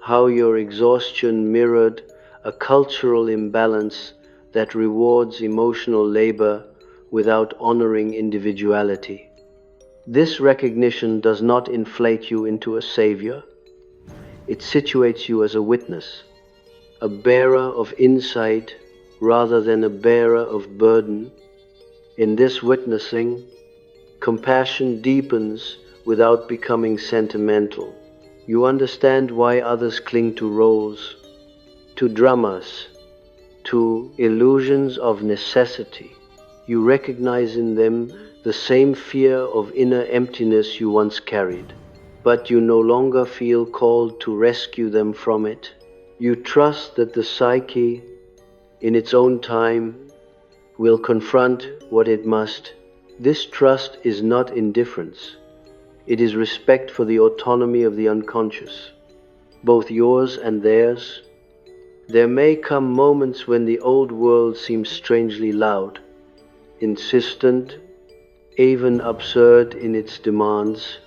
how your exhaustion mirrored a cultural imbalance that rewards emotional labor without honoring individuality. This recognition does not inflate you into a savior. It situates you as a witness, a bearer of insight rather than a bearer of burden. In this witnessing, compassion deepens without becoming sentimental. You understand why others cling to roles, to dramas, to illusions of necessity. You recognize in them the same fear of inner emptiness you once carried, but you no longer feel called to rescue them from it. You trust that the psyche, in its own time, will confront what it must. This trust is not indifference. It is respect for the autonomy of the unconscious, both yours and theirs. There may come moments when the old world seems strangely loud, insistent, even absurd in its demands.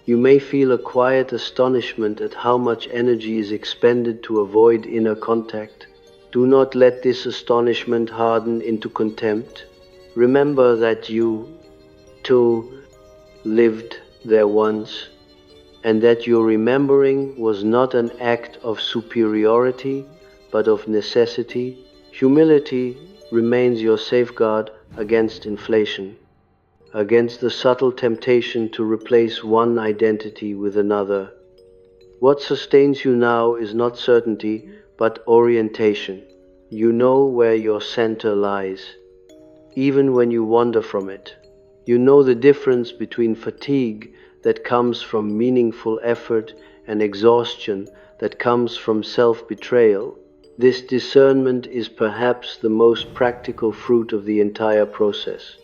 You may feel a quiet astonishment at how much energy is expended to avoid inner contact. Do not let this astonishment harden into contempt. Remember that you, too, lived there once, and that your remembering was not an act of superiority, but of necessity. Humility remains your safeguard against inflation, against the subtle temptation to replace one identity with another. What sustains you now is not certainty, but orientation. You know where your center lies, even when you wander from it. You know the difference between fatigue that comes from meaningful effort and exhaustion that comes from self-betrayal. This discernment is perhaps the most practical fruit of the entire process.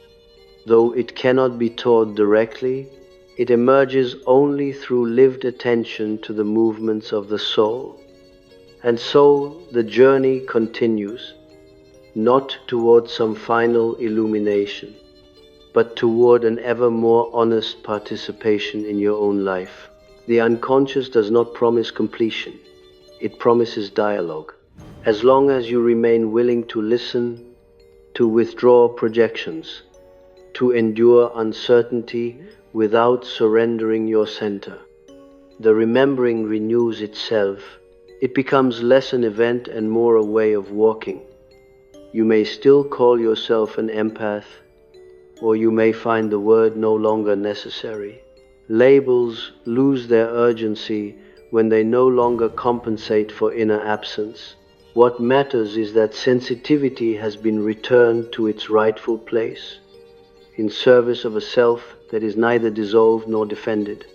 Though it cannot be taught directly, it emerges only through lived attention to the movements of the soul. And so the journey continues, not toward some final illumination, but toward an ever more honest participation in your own life. The unconscious does not promise completion, it promises dialogue. As long as you remain willing to listen, to withdraw projections, to endure uncertainty without surrendering your center, the remembering renews itself. It becomes less an event and more a way of walking. You may still call yourself an empath, or you may find the word no longer necessary. Labels lose their urgency when they no longer compensate for inner absence. What matters is that sensitivity has been returned to its rightful place, in service of a self that is neither dissolved nor defended,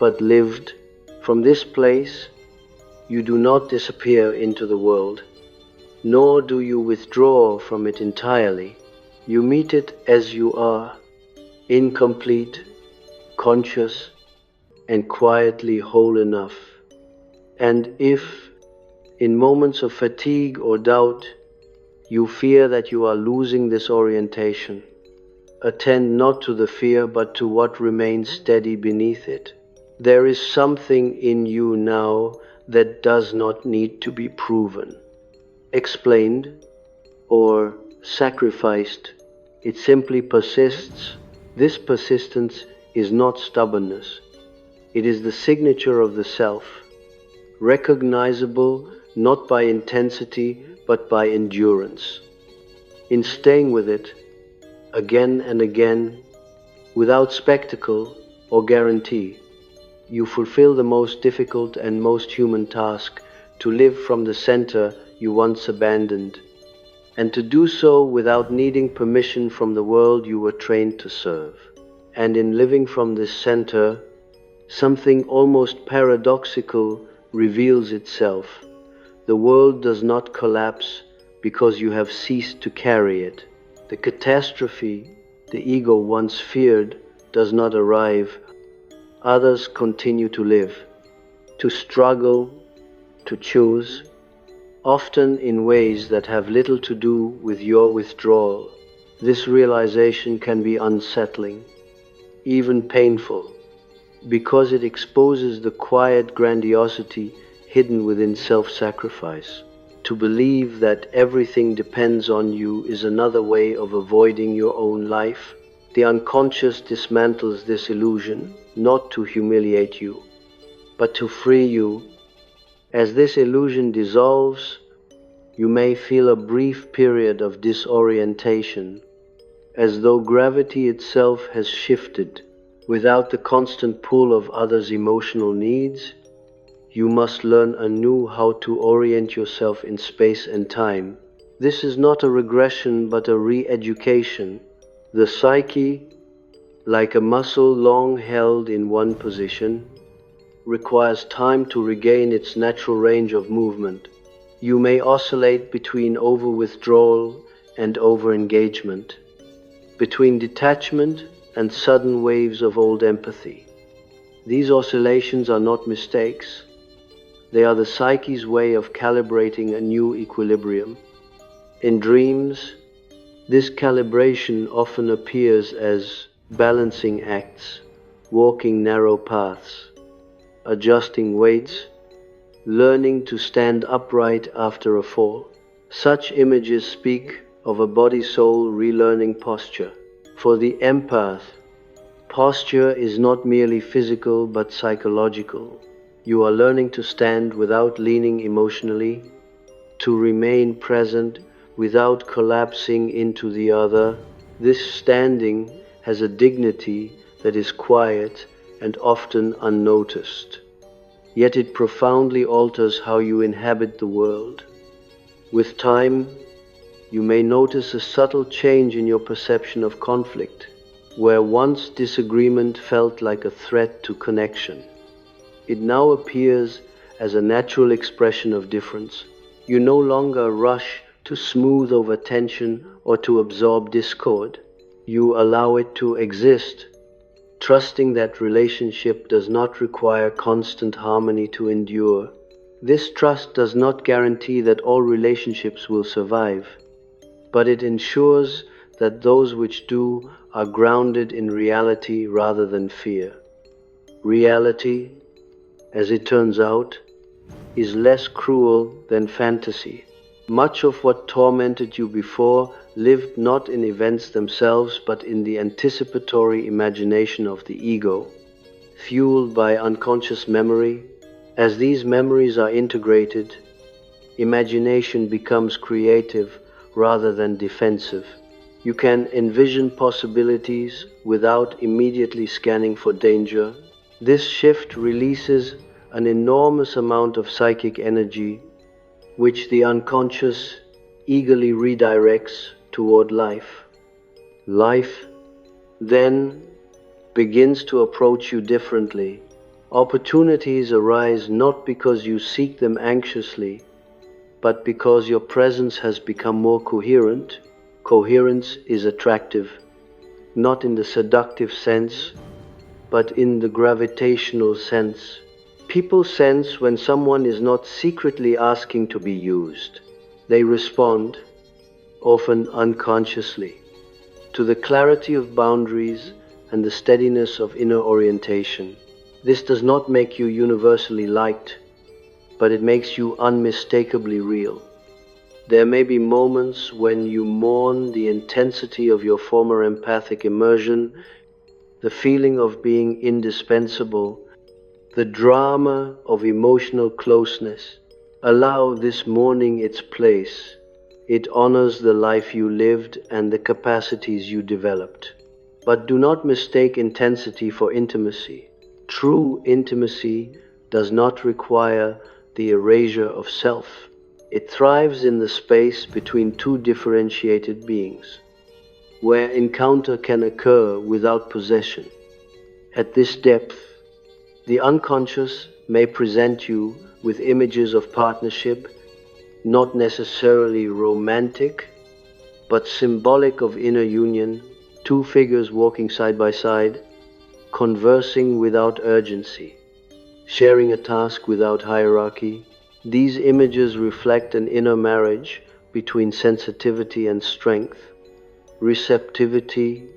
but lived. From this place, you do not disappear into the world, nor do you withdraw from it entirely. You meet it as you are, incomplete, conscious, and quietly whole enough. And if, in moments of fatigue or doubt, you fear that you are losing this orientation, attend not to the fear but to what remains steady beneath it. There is something in you now that does not need to be proven, explained, or sacrificed. It simply persists. This persistence is not stubbornness. It is the signature of the self, recognizable not by intensity but by endurance. In staying with it, again and again, without spectacle or guarantee, you fulfill the most difficult and most human task, to live from the center you once abandoned, and to do so without needing permission from the world you were trained to serve. And in living from this center, something almost paradoxical reveals itself. The world does not collapse because you have ceased to carry it. The catastrophe the ego once feared does not arrive. Others continue to live, to struggle, to choose, often in ways that have little to do with your withdrawal. This realization can be unsettling, even painful, because it exposes the quiet grandiosity hidden within self-sacrifice. To believe that everything depends on you is another way of avoiding your own life. The unconscious dismantles this illusion, not to humiliate you, but to free you. As this illusion dissolves, you may feel a brief period of disorientation, as though gravity itself has shifted. Without the constant pull of others' emotional needs, you must learn anew how to orient yourself in space and time. This is not a regression but a re-education. The psyche, like a muscle long held in one position, requires time to regain its natural range of movement. You may oscillate between over-withdrawal and over-engagement, between detachment and sudden waves of old empathy. These oscillations are not mistakes. They are the psyche's way of calibrating a new equilibrium. In dreams, this calibration often appears as balancing acts, walking narrow paths, adjusting weights, learning to stand upright after a fall. Such images speak of a body-soul relearning posture. For the empath, posture is not merely physical but psychological. You are learning to stand without leaning emotionally, to remain present without collapsing into the other. This standing has a dignity that is quiet and often unnoticed. Yet it profoundly alters how you inhabit the world. With time, you may notice a subtle change in your perception of conflict, where once disagreement felt like a threat to connection. It now appears as a natural expression of difference. You no longer rush to smooth over tension or to absorb discord. You allow it to exist, trusting that relationship does not require constant harmony to endure. This trust does not guarantee that all relationships will survive, but it ensures that those which do are grounded in reality rather than fear. Reality, as it turns out, is less cruel than fantasy. Much of what tormented you before lived not in events themselves, but in the anticipatory imagination of the ego, fueled by unconscious memory. As these memories are integrated, imagination becomes creative rather than defensive. You can envision possibilities without immediately scanning for danger. This shift releases an enormous amount of psychic energy, which the unconscious eagerly redirects toward life. Life then begins to approach you differently. Opportunities arise not because you seek them anxiously, but because your presence has become more coherent. Coherence is attractive, not in the seductive sense, but in the gravitational sense. People sense when someone is not secretly asking to be used. They respond, often unconsciously, to the clarity of boundaries and the steadiness of inner orientation. This does not make you universally liked, but it makes you unmistakably real. There may be moments when you mourn the intensity of your former empathic immersion, the feeling of being indispensable, the drama of emotional closeness. Allow this mourning its place. It honors the life you lived and the capacities you developed. But do not mistake intensity for intimacy. True intimacy does not require the erasure of self. It thrives in the space between two differentiated beings, where encounter can occur without possession. At this depth, the unconscious may present you with images of partnership, not necessarily romantic, but symbolic of inner union, two figures walking side by side, conversing without urgency, sharing a task without hierarchy. These images reflect an inner marriage between sensitivity and strength, receptivity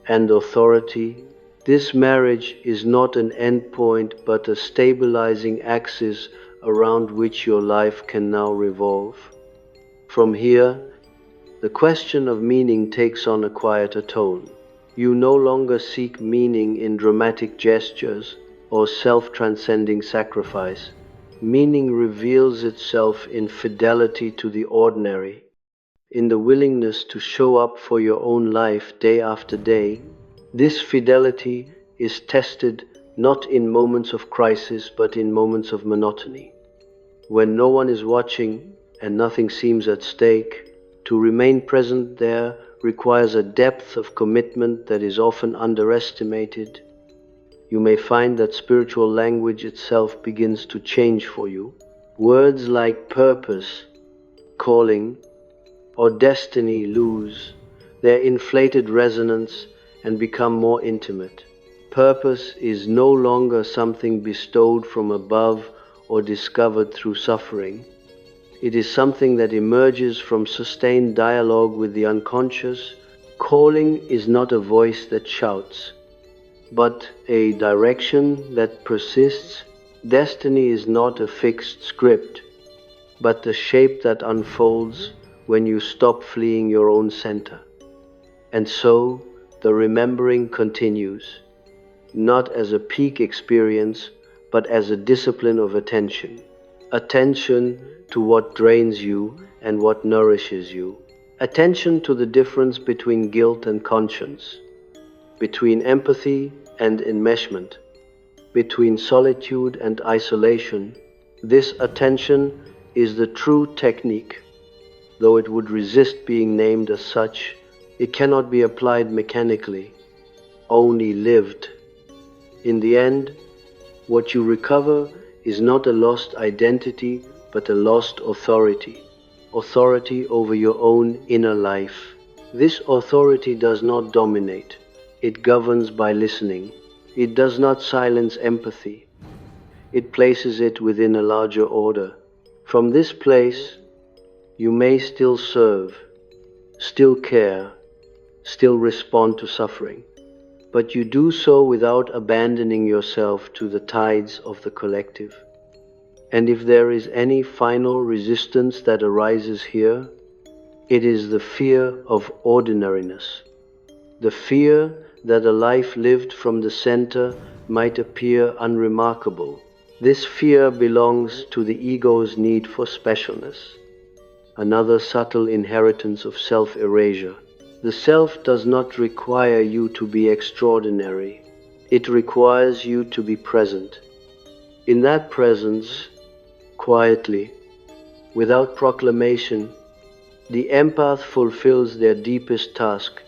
and authority. This marriage is not an endpoint, but a stabilizing axis around which your life can now revolve. From here, the question of meaning takes on a quieter tone. You no longer seek meaning in dramatic gestures or self-transcending sacrifice. Meaning reveals itself in fidelity to the ordinary, in the willingness to show up for your own life day after day. This fidelity is tested not in moments of crisis, but in moments of monotony. When no one is watching and nothing seems at stake, to remain present there requires a depth of commitment that is often underestimated. You may find that spiritual language itself begins to change for you. Words like purpose, calling, or destiny lose their inflated resonance and become more intimate. Purpose is no longer something bestowed from above or discovered through suffering. It is something that emerges from sustained dialogue with the unconscious. Calling is not a voice that shouts, but a direction that persists. Destiny is not a fixed script, but the shape that unfolds when you stop fleeing your own center. And so, the remembering continues, not as a peak experience, but as a discipline of attention. Attention to what drains you and what nourishes you. Attention to the difference between guilt and conscience, between empathy and enmeshment, between solitude and isolation. This attention is the true technique. Though it would resist being named as such, it cannot be applied mechanically, only lived. In the end, What you recover is not a lost identity, but a lost authority. Authority over your own inner life. This authority does not dominate. It governs by listening. It does not silence empathy. It places it within a larger order. From this place, you may still serve, still care, still respond to suffering, but you do so without abandoning yourself to the tides of the collective. And if there is any final resistance that arises here, it is the fear of ordinariness, the fear that a life lived from the center might appear unremarkable. This fear belongs to the ego's need for specialness, another subtle inheritance of self-erasure. The self does not require you to be extraordinary. It requires you to be present. In that presence, quietly, without proclamation, the empath fulfills their deepest task,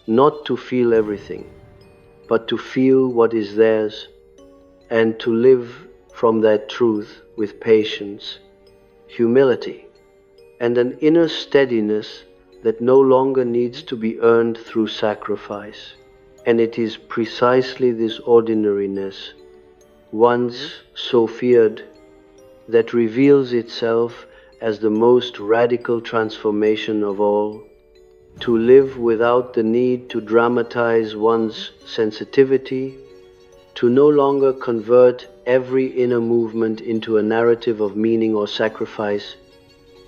not to feel everything, but to feel what is theirs, and to live from that truth with patience, humility, and an inner steadiness that no longer needs to be earned through sacrifice. And it is precisely this ordinariness, once so feared, that reveals itself as the most radical transformation of all. To live without the need to dramatize one's sensitivity, to no longer convert every inner movement into a narrative of meaning or sacrifice,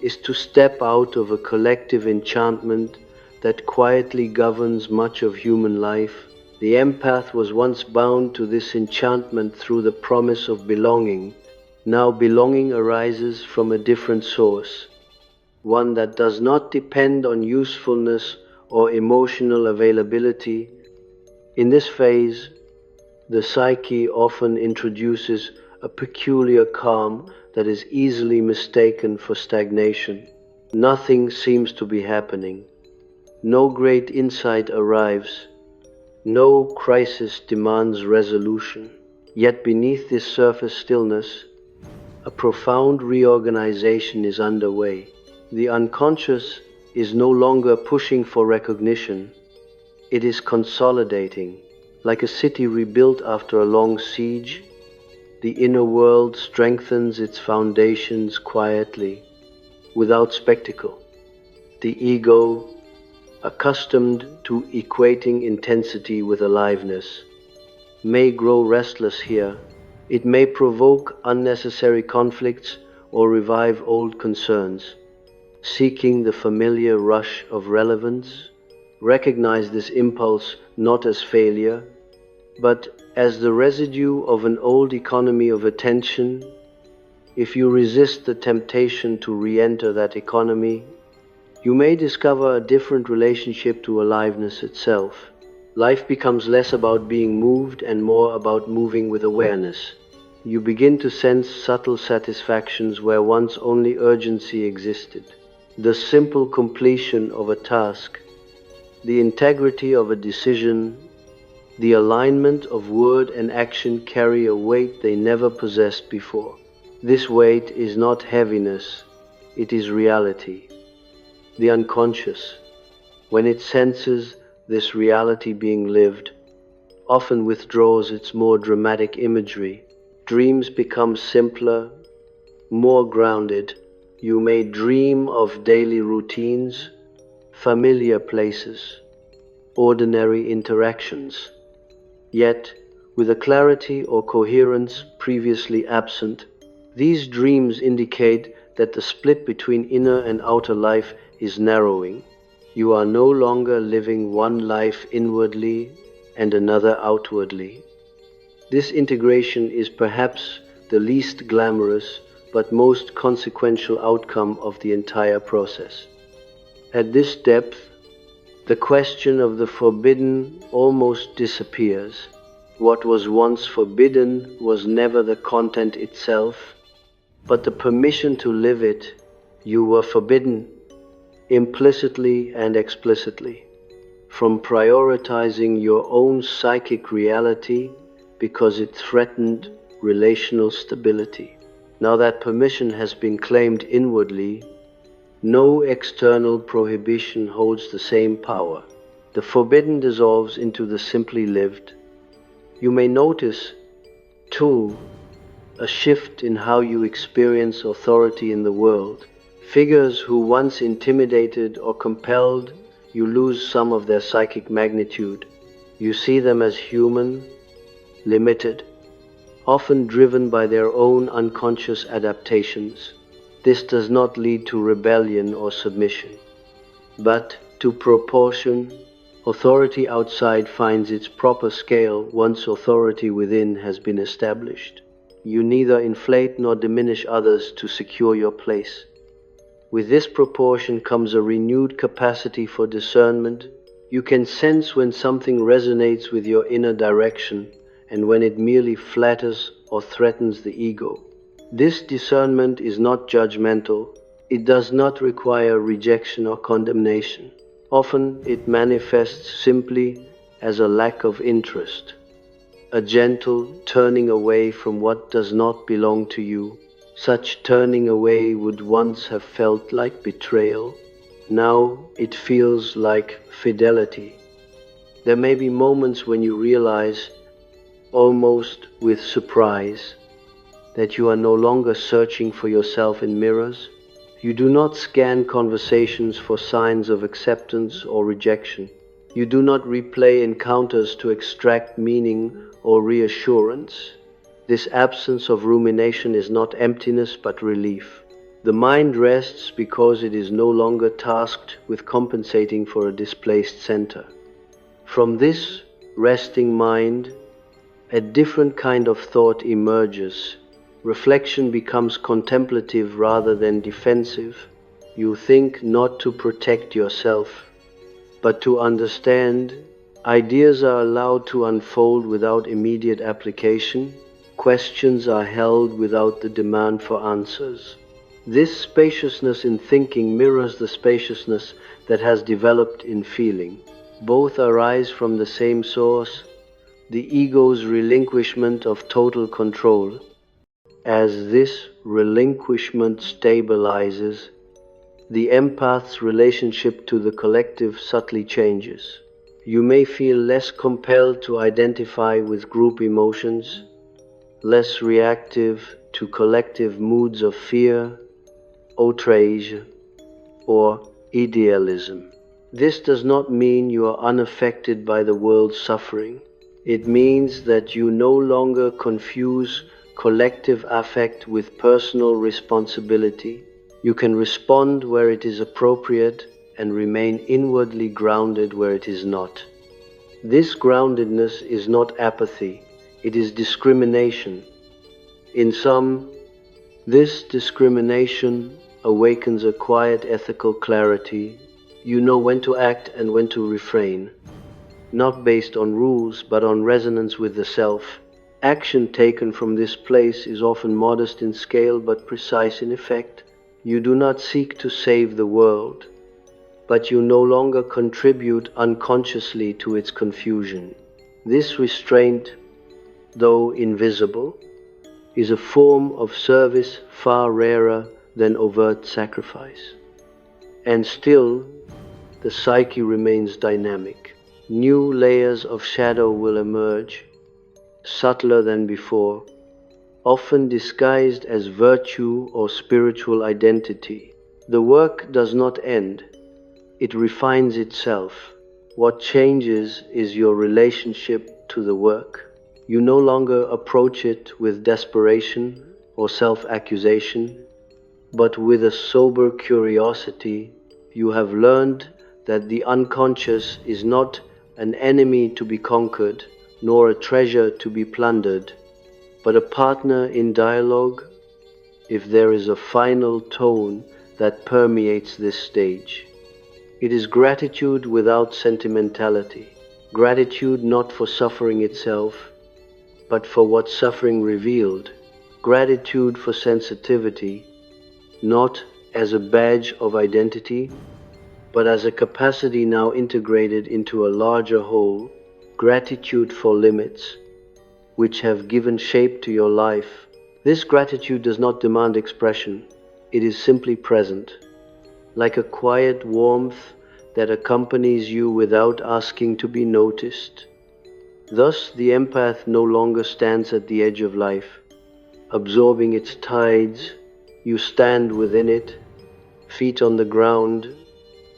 is to step out of a collective enchantment that quietly governs much of human life. The empath was once bound to this enchantment through the promise of belonging. Now belonging arises from a different source, one that does not depend on usefulness or emotional availability. In this phase, the psyche often introduces a peculiar calm that is easily mistaken for stagnation. Nothing seems to be happening. No great insight arrives. No crisis demands resolution. Yet beneath this surface stillness, a profound reorganization is underway. The unconscious is no longer pushing for recognition. It is consolidating. Like a city rebuilt after a long siege, the inner world strengthens its foundations quietly, without spectacle. The ego, accustomed to equating intensity with aliveness, may grow restless here. It may provoke unnecessary conflicts or revive old concerns, seeking the familiar rush of relevance. Recognize this impulse not as failure, but as the residue of an old economy of attention. If you resist the temptation to re-enter that economy, you may discover a different relationship to aliveness itself. Life becomes less about being moved and more about moving with awareness. You begin to sense subtle satisfactions where once only urgency existed. The simple completion of a task, the integrity of a decision, the alignment of word and action carry a weight they never possessed before. This weight is not heaviness, it is reality. The unconscious, when it senses this reality being lived, often withdraws its more dramatic imagery. Dreams become simpler, more grounded. You may dream of daily routines, familiar places, ordinary interactions, yet with a clarity or coherence previously absent. These dreams indicate that the split between inner and outer life is narrowing. You are no longer living one life inwardly and another outwardly. This integration is perhaps the least glamorous but most consequential outcome of the entire process. At this depth, the question of the forbidden almost disappears. What was once forbidden was never the content itself, but the permission to live it. You were forbidden, implicitly and explicitly, from prioritizing your own psychic reality because it threatened relational stability. Now that permission has been claimed inwardly, no external prohibition holds the same power. The forbidden dissolves into the simply lived. You may notice, too, a shift in how you experience authority in the world. Figures who once intimidated or compelled you lose some of their psychic magnitude. You see them as human, limited, often driven by their own unconscious adaptations. This does not lead to rebellion or submission, but to proportion. Authority outside finds its proper scale once authority within has been established. You neither inflate nor diminish others to secure your place. With this proportion comes a renewed capacity for discernment. You can sense when something resonates with your inner direction and when it merely flatters or threatens the ego. This discernment is not judgmental. It does not require rejection or condemnation. Often it manifests simply as a lack of interest, a gentle turning away from what does not belong to you. Such turning away would once have felt like betrayal. Now it feels like fidelity. There may be moments when you realize, almost with surprise, that you are no longer searching for yourself in mirrors. You do not scan conversations for signs of acceptance or rejection. You do not replay encounters to extract meaning or reassurance. This absence of rumination is not emptiness but relief. The mind rests because it is no longer tasked with compensating for a displaced center. From this resting mind, a different kind of thought emerges. Reflection becomes contemplative rather than defensive. You think not to protect yourself, but to understand. Ideas are allowed to unfold without immediate application. Questions are held without the demand for answers. This spaciousness in thinking mirrors the spaciousness that has developed in feeling. Both arise from the same source, the ego's relinquishment of total control. As this relinquishment stabilizes, the empath's relationship to the collective subtly changes. You may feel less compelled to identify with group emotions, less reactive to collective moods of fear, outrage, or idealism. This does not mean you are unaffected by the world's suffering. It means that you no longer confuse collective affect with personal responsibility. You can respond where it is appropriate and remain inwardly grounded where it is not. This groundedness is not apathy, it is discrimination. In some, this discrimination awakens a quiet ethical clarity. You know when to act and when to refrain, not based on rules but on resonance with the self. Action taken from this place is often modest in scale but precise in effect. You do not seek to save the world, but you no longer contribute unconsciously to its confusion. This restraint, though invisible, is a form of service far rarer than overt sacrifice. And still, the psyche remains dynamic. New layers of shadow will emerge, subtler than before, often disguised as virtue or spiritual identity. The work does not end, it refines itself. What changes is your relationship to the work. You no longer approach it with desperation or self-accusation, but with a sober curiosity. You have learned that the unconscious is not an enemy to be conquered, nor a treasure to be plundered, but a partner in dialogue. If there is a final tone that permeates this stage, it is gratitude without sentimentality. Gratitude not for suffering itself, but for what suffering revealed. Gratitude for sensitivity, not as a badge of identity, but as a capacity now integrated into a larger whole. Gratitude for limits, which have given shape to your life. This gratitude does not demand expression, it is simply present, like a quiet warmth that accompanies you without asking to be noticed. Thus, the empath no longer stands at the edge of life, absorbing its tides. You stand within it, feet on the ground,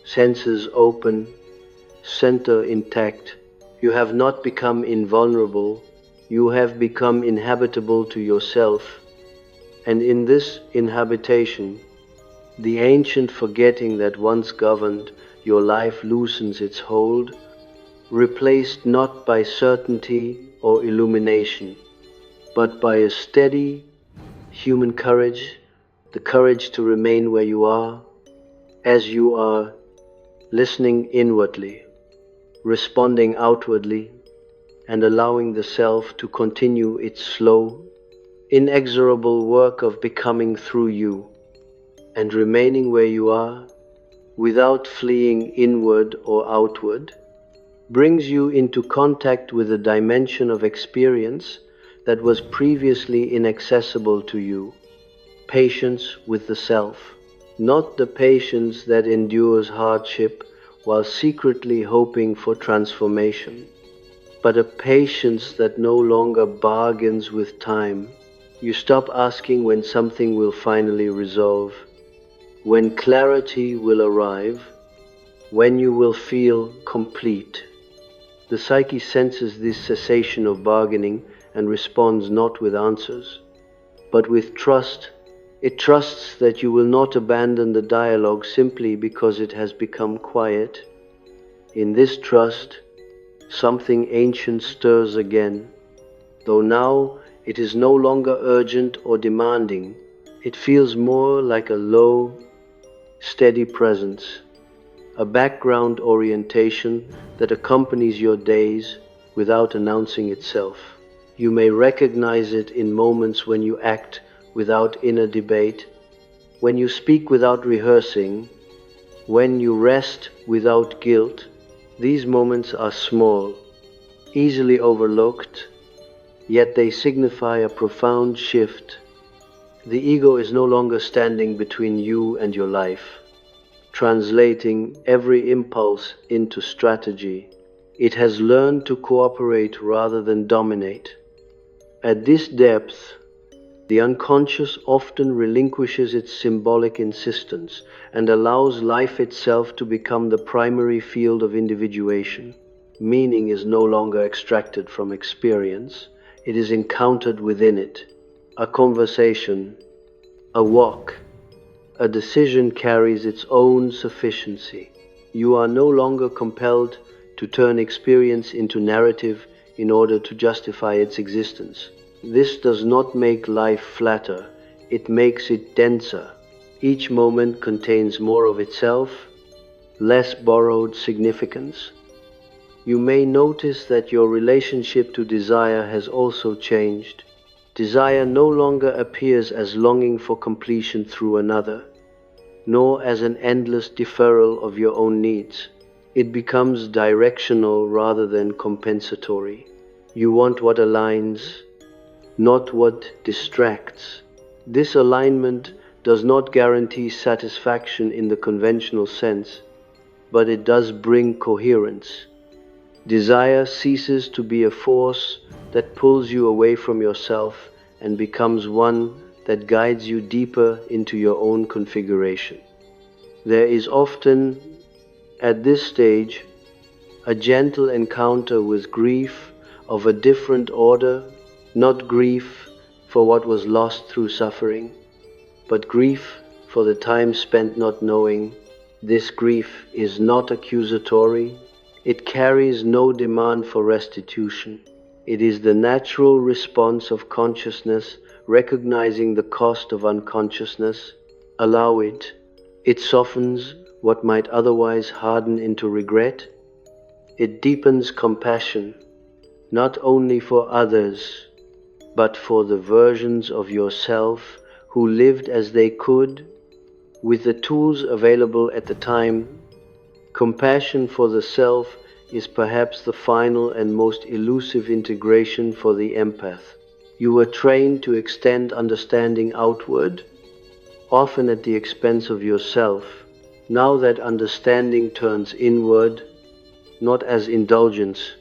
senses open, center intact. You have not become invulnerable, you have become inhabitable to yourself. And in this inhabitation, the ancient forgetting that once governed your life loosens its hold, replaced not by certainty or illumination, but by a steady human courage, the courage to remain where you are, as you are, listening inwardly, responding outwardly, and allowing the self to continue its slow, inexorable work of becoming through you, and remaining where you are, without fleeing inward or outward, brings you into contact with a dimension of experience that was previously inaccessible to you. Patience with the self, not the patience that endures hardship while secretly hoping for transformation, but a patience that no longer bargains with time. You stop asking when something will finally resolve, when clarity will arrive, when you will feel complete. The psyche senses this cessation of bargaining and responds not with answers, but with trust. It trusts that you will not abandon the dialogue simply because it has become quiet. In this trust, something ancient stirs again, though now it is no longer urgent or demanding. It feels more like a low, steady presence, a background orientation that accompanies your days without announcing itself. You may recognize it in moments when you act without inner debate, when you speak without rehearsing, when you rest without guilt. These moments are small, easily overlooked, yet they signify a profound shift. The ego is no longer standing between you and your life, translating every impulse into strategy. It has learned to cooperate rather than dominate. At this depth, the unconscious often relinquishes its symbolic insistence and allows life itself to become the primary field of individuation. Meaning is no longer extracted from experience, it is encountered within it. A conversation, a walk, a decision carries its own sufficiency. You are no longer compelled to turn experience into narrative in order to justify its existence. This does not make life flatter, it makes it denser. Each moment contains more of itself, less borrowed significance. You may notice that your relationship to desire has also changed. Desire no longer appears as longing for completion through another, nor as an endless deferral of your own needs. It becomes directional rather than compensatory. You want what aligns, not what distracts. This alignment does not guarantee satisfaction in the conventional sense, but it does bring coherence. Desire ceases to be a force that pulls you away from yourself and becomes one that guides you deeper into your own configuration. There is often, at this stage, a gentle encounter with grief of a different order, not grief for what was lost through suffering, but grief for the time spent not knowing. This grief is not accusatory. It carries no demand for restitution. It is the natural response of consciousness recognizing the cost of unconsciousness. Allow it. It softens what might otherwise harden into regret. It deepens compassion, not only for others, but for the versions of yourself who lived as they could, with the tools available at the time. Compassion for the self is perhaps the final and most elusive integration for the empath. You were trained to extend understanding outward, often at the expense of yourself. Now that understanding turns inward, not as indulgence,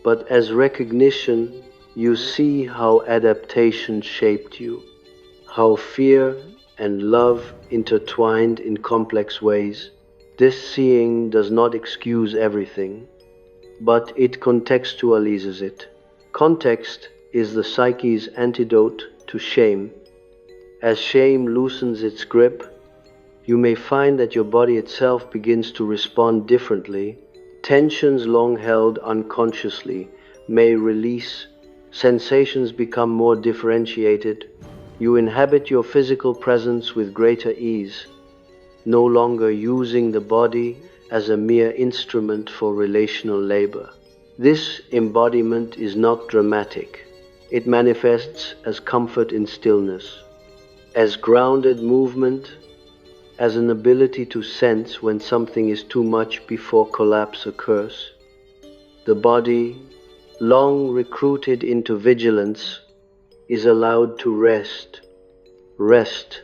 but as recognition, you see how adaptation shaped you, how fear and love intertwined in complex ways. This seeing does not excuse everything, but it contextualizes it. Context is the psyche's antidote to shame. As shame loosens its grip, you may find that your body itself begins to respond differently. Tensions long held unconsciously may release, sensations become more differentiated. You inhabit your physical presence with greater ease, no longer using the body as a mere instrument for relational labor. This embodiment is not dramatic. It manifests as comfort in stillness, as grounded movement, as an ability to sense when something is too much before collapse occurs. The body, long recruited into vigilance, is allowed to rest. Rest,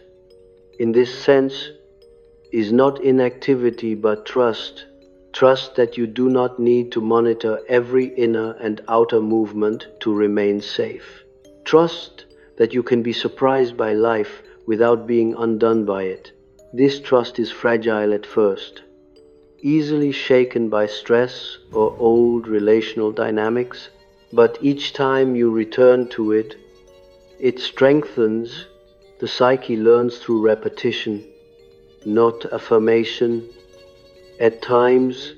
in this sense, is not inactivity but trust. Trust that you do not need to monitor every inner and outer movement to remain safe. Trust that you can be surprised by life without being undone by it. This trust is fragile at first, easily shaken by stress or old relational dynamics, but each time you return to it, it strengthens. The psyche learns through repetition, not affirmation. At times,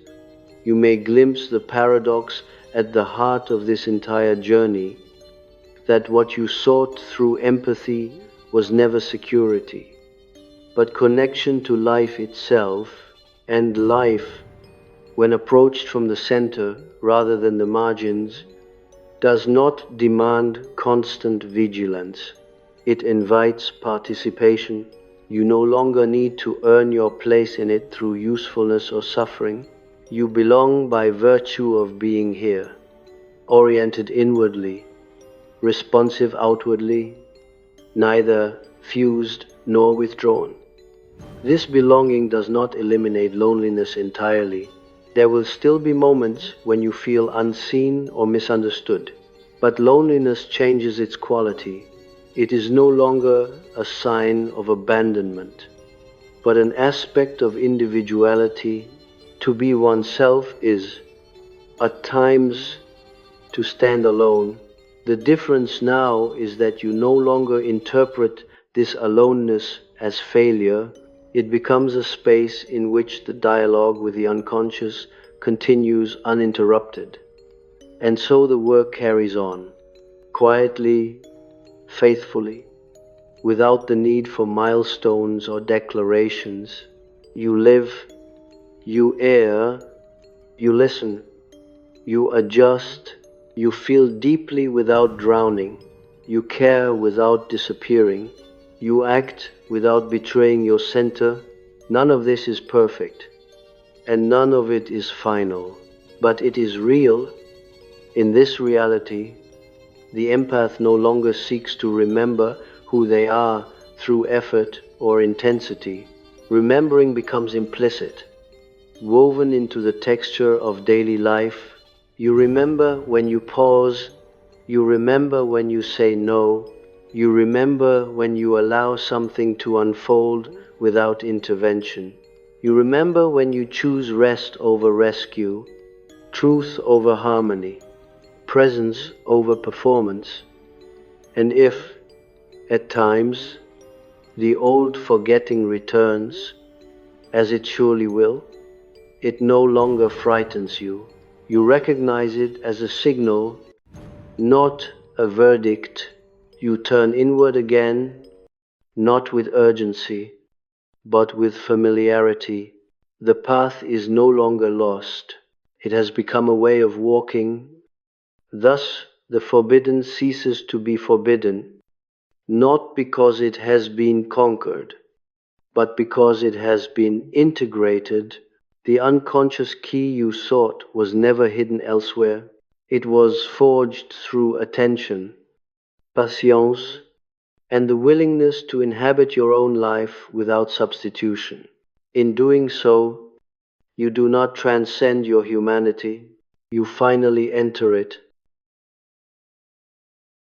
you may glimpse the paradox at the heart of this entire journey, that what you sought through empathy was never security, but connection to life itself, and life, when approached from the center rather than the margins, does not demand constant vigilance. It invites participation. You no longer need to earn your place in it through usefulness or suffering. You belong by virtue of being here, oriented inwardly, responsive outwardly, neither fused nor withdrawn. This belonging does not eliminate loneliness entirely. There will still be moments when you feel unseen or misunderstood, but loneliness changes its quality. It is no longer a sign of abandonment, but an aspect of individuality. To be oneself is, at times, to stand alone. The difference now is that you no longer interpret this aloneness as failure. It becomes a space in which the dialogue with the unconscious continues uninterrupted. And so the work carries on, quietly, faithfully, without the need for milestones or declarations. You live, you err, you listen, you adjust, you feel deeply without drowning, you care without disappearing, you act without betraying your center. None of this is perfect, and none of it is final, but it is real. In this reality, the empath no longer seeks to remember who they are through effort or intensity. Remembering becomes implicit, woven into the texture of daily life. You remember when you pause, you remember when you say no, you remember when you allow something to unfold without intervention. You remember when you choose rest over rescue, truth over harmony, presence over performance. And if, at times, the old forgetting returns, as it surely will, it no longer frightens you. You recognize it as a signal, not a verdict. You turn inward again, not with urgency, but with familiarity. The path is no longer lost. It has become a way of walking. Thus, the forbidden ceases to be forbidden, not because it has been conquered, but because it has been integrated The unconscious key you sought was never hidden elsewhere. It was forged through attention, patience, and the willingness to inhabit your own life without substitution. In doing so, you do not transcend your humanity, you finally enter it,